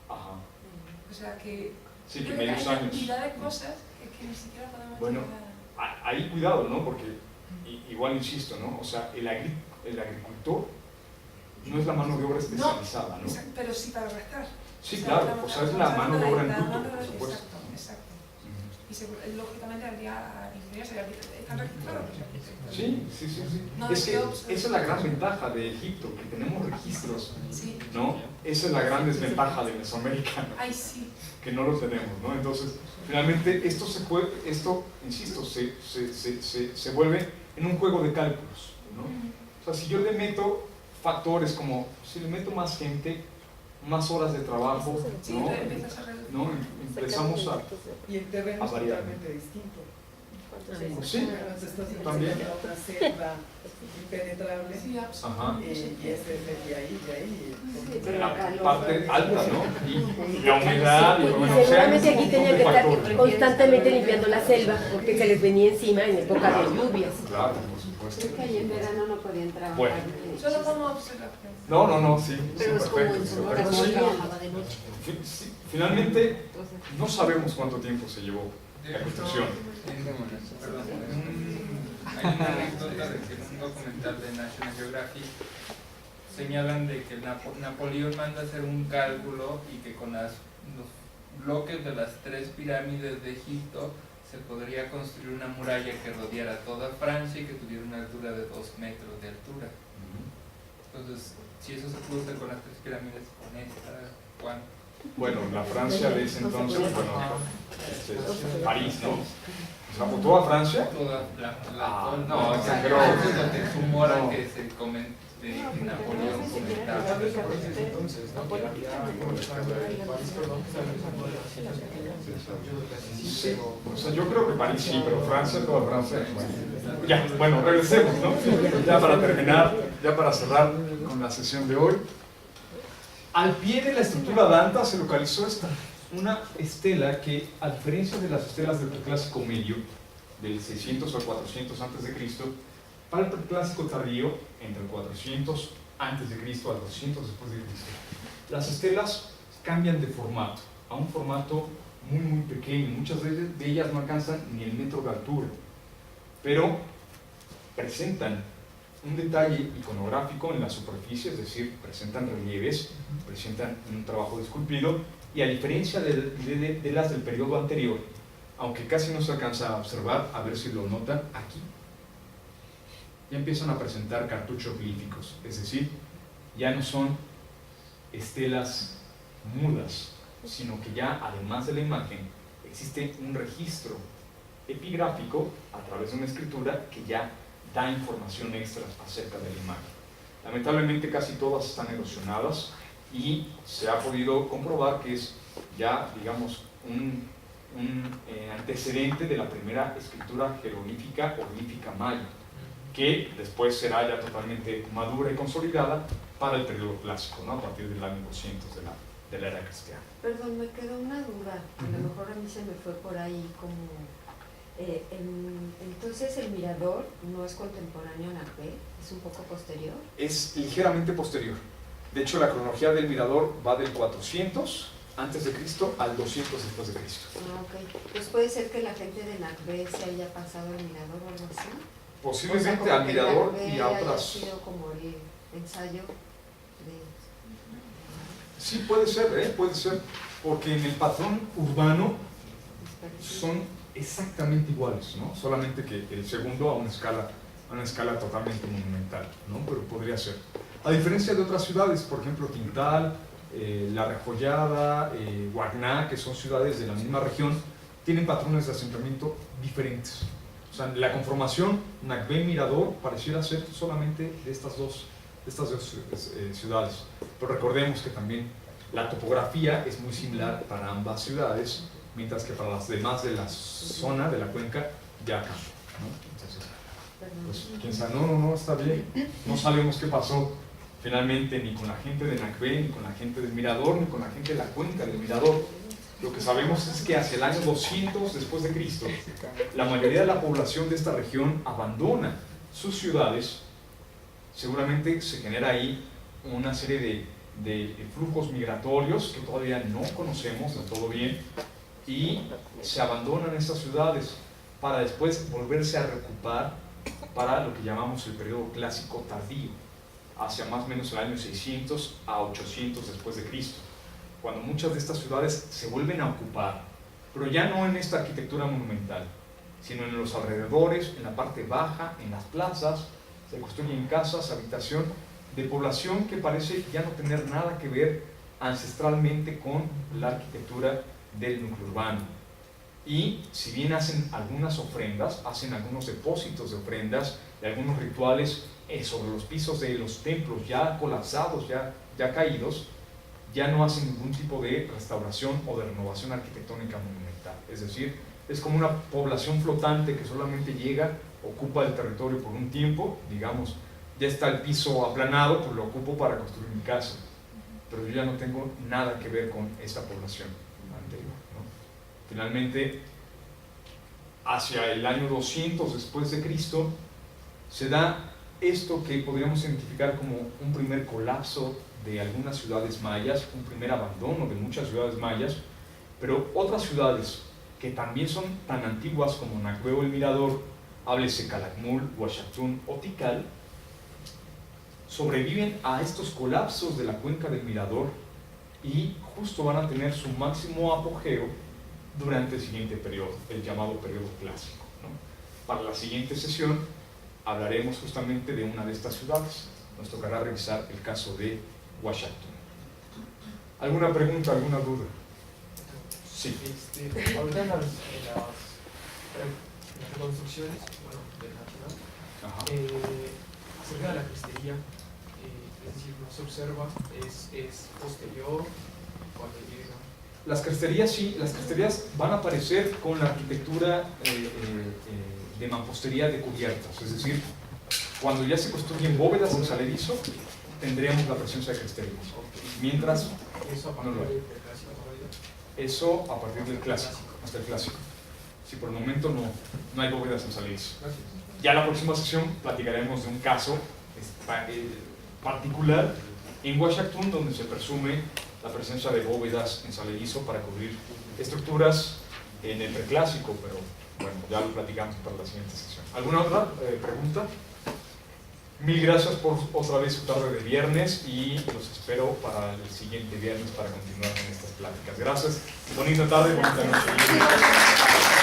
Speaker 1: Ajá.
Speaker 2: O sea que,
Speaker 1: sí, que medios años.
Speaker 2: Hay cantidad de cosas que ni siquiera podemos llegar a...
Speaker 1: Ahí cuidado, ¿no? Porque igual insisto, ¿no? O sea, el agricultor no es la mano de obra especializada, ¿no?
Speaker 2: Pero sí para restar.
Speaker 1: Sí, claro, o sea, es la mano de obra en bruto, por supuesto.
Speaker 2: Exacto. Y lógicamente habría ingenieros y arquitectos. ¿Están registrados los arquitectos?
Speaker 1: Sí.
Speaker 2: No,
Speaker 1: es que esa es la gran ventaja de Egipto, que tenemos registros, ¿no? Esa es la gran desventaja de Mesoamérica, ¿no?
Speaker 2: Ay, sí.
Speaker 1: Que no lo tenemos, ¿no? Entonces, finalmente, esto, insisto, se vuelve en un juego de cálculos, ¿no? O sea, si yo le meto factores como, si le meto más gente, más horas de trabajo, ¿no? Empezamos
Speaker 6: Y el terreno es
Speaker 1: variar.
Speaker 6: totalmente distinto.
Speaker 5: entonces
Speaker 1: Sí,
Speaker 6: Nos estás
Speaker 1: también.
Speaker 6: enseñando otra selva impenetrable.
Speaker 2: Sí,
Speaker 1: Ajá.
Speaker 6: Y ese de ahí.
Speaker 3: Sí, pero
Speaker 1: La
Speaker 3: la calor
Speaker 1: parte alta, ¿no? Y la humedad, y
Speaker 7: Y
Speaker 1: bueno, o sea,
Speaker 7: seguramente
Speaker 1: hay un
Speaker 7: aquí
Speaker 1: montón
Speaker 7: tenían
Speaker 1: de
Speaker 7: que estar
Speaker 1: factores.
Speaker 7: constantemente limpiando la selva porque se les venía encima en época de lluvias.
Speaker 1: Claro, por supuesto.
Speaker 3: Creo que ahí en verano no podían trabajar.
Speaker 1: Bueno.
Speaker 2: solo como observación.
Speaker 1: No, sí,
Speaker 3: Pero es
Speaker 1: sí,
Speaker 3: como en
Speaker 1: perfecto.
Speaker 3: Sonora,
Speaker 1: Pero
Speaker 3: como
Speaker 1: sí,
Speaker 3: trabajaba de noche.
Speaker 1: sí, finalmente, no sabemos cuánto tiempo se llevó la construcción.
Speaker 8: Perdón, hay una anécdota de que en un documental de National Geographic señalan de que Napoleón manda hacer un cálculo y que con los bloques de las 3 pirámides de Egipto se podría construir una muralla que rodeara toda Francia y que tuviera una altura de 2 metros de altura. Entonces, si eso se pudo hacer con las 3 pirámides, con esta, ¿cuánto?
Speaker 1: Bueno, la Francia de ese entonces, bueno, París, ¿no? O sea, ¿por toda Francia?
Speaker 8: Toda
Speaker 1: No,
Speaker 8: pero
Speaker 1: exageró.
Speaker 8: es lo que se rumora
Speaker 1: No.
Speaker 8: que se comenta, que Napoleón comentaba.
Speaker 1: Sí, o sea, yo creo que París sí, pero Francia, toda Francia, bueno. Ya, bueno, regresemos, ¿no? Ya para terminar, ya para cerrar con la sesión de hoy. Al pie de la estructura Danta se localizó una estela que, a diferencia de las estelas del Preclásico Medio, del 600 al 400 a.C., para el Preclásico Tardío, entre el 400 a.C. al 200 después de Cristo, las estelas cambian de formato, a un formato muy pequeño. Muchas de ellas no alcanzan ni el metro de altura, pero presentan un detalle iconográfico en la superficie, es decir, presentan relieves, presentan un trabajo de esculpido, y a diferencia de las del periodo anterior, aunque casi no se alcanza a observar, a ver si lo notan aquí, ya empiezan a presentar cartuchos glíficos, es decir, ya no son estelas mudas, sino que ya, además de la imagen, existe un registro epigráfico a través de una escritura que ya da información extra acerca de la imagen. Lamentablemente casi todas están erosionadas y se ha podido comprobar que es ya, digamos, un antecedente de la primera escritura jeroglífica o glífica maya, que después será ya totalmente madura y consolidada para el periodo clásico, ¿no? A partir del año 200 de la era cristiana.
Speaker 3: Perdón, me quedó una duda, a lo mejor a mí se me fue por ahí como... entonces el mirador no es contemporáneo a Nakbe, es un poco posterior.
Speaker 1: Es ligeramente posterior. De hecho, la cronología del mirador va del 400 antes de Cristo al 200 después de Cristo.
Speaker 3: Ah, ok. Pues puede ser que la gente de Nakbe se haya pasado al mirador o algo así.
Speaker 1: Posiblemente
Speaker 3: como
Speaker 1: al
Speaker 3: que
Speaker 1: mirador
Speaker 3: Nakbe
Speaker 1: y a
Speaker 3: haya
Speaker 1: otras.
Speaker 3: sido como el ensayo de...
Speaker 1: Sí, puede ser, porque en el patrón urbano son exactamente iguales, ¿no? Solamente que el segundo a una escala totalmente monumental, ¿no? Pero podría ser. A diferencia de otras ciudades, por ejemplo, Tintal, La Rejollada, Huacná, que son ciudades de la misma región, tienen patrones de asentamiento diferentes. O sea, la conformación Nakbe-Mirador pareciera ser solamente de estas dos ciudades. Pero recordemos que también la topografía es muy similar para ambas ciudades, mientras que para las demás de la zona de la cuenca ya cambia, ¿no? Entonces, pues, quién sabe, no, está bien. No sabemos qué pasó finalmente ni con la gente de Nakbe, ni con la gente del Mirador, ni con la gente de la cuenca del Mirador. Lo que sabemos es que hacia el año 200 después de Cristo, la mayoría de la población de esta región abandona sus ciudades. Seguramente se genera ahí una serie de flujos migratorios que todavía no conocemos del todo bien, y se abandonan estas ciudades para después volverse a reocupar para lo que llamamos el periodo clásico tardío, hacia más o menos el año 600 a 800 después de Cristo, cuando muchas de estas ciudades se vuelven a ocupar, pero ya no en esta arquitectura monumental, sino en los alrededores, en la parte baja, en las plazas. Se construyen casas, habitación de población que parece ya no tener nada que ver ancestralmente con la arquitectura del núcleo urbano. Y si bien hacen algunas ofrendas, hacen algunos depósitos de ofrendas y algunos rituales sobre los pisos de los templos ya colapsados, ya caídos, ya no hacen ningún tipo de restauración o de renovación arquitectónica monumental. Es decir, es como una población flotante que solamente llega, ocupa el territorio por un tiempo, digamos, ya está el piso aplanado, pues lo ocupo para construir mi casa, pero yo ya no tengo nada que ver con esta población anterior, ¿no? Finalmente, hacia el año 200 después de Cristo, se da esto que podríamos identificar como un primer colapso de algunas ciudades mayas, un primer abandono de muchas ciudades mayas, pero otras ciudades que también son tan antiguas como Nacueo el Mirador, háblese Calakmul, Huachatún o Tikal, sobreviven a estos colapsos de la cuenca del Mirador y justo van a tener su máximo apogeo durante el siguiente periodo, el llamado periodo clásico, ¿no? Para la siguiente sesión hablaremos justamente de una de estas ciudades. Nos tocará revisar el caso de Huachatún. ¿Alguna pregunta, alguna duda? Sí.
Speaker 4: Ahorita en las reconstrucciones, bueno, del National, acerca de la crestería, es decir, no se observa, es posterior cuando llega.
Speaker 1: Las cresterías sí, las cresterías van a aparecer con la arquitectura de mampostería de cubiertas, es decir, cuando ya se construyen bóvedas en saledizo, tendríamos la presencia de cresterías. Mientras,
Speaker 4: ¿Eso a partir del clásico?
Speaker 1: eso a partir del clásico, hasta el clásico. Sí, por el momento no hay bóvedas en saledizo. Ya la próxima sesión platicaremos de un caso particular en Huachatún, donde se presume la presencia de bóvedas en saledizo para cubrir estructuras en el preclásico, pero bueno, ya lo platicamos para la siguiente sesión. ¿Alguna otra pregunta? Mil gracias por otra vez su tarde de viernes y los espero para el siguiente viernes para continuar con estas pláticas. Gracias, bonita tarde, bonita noche.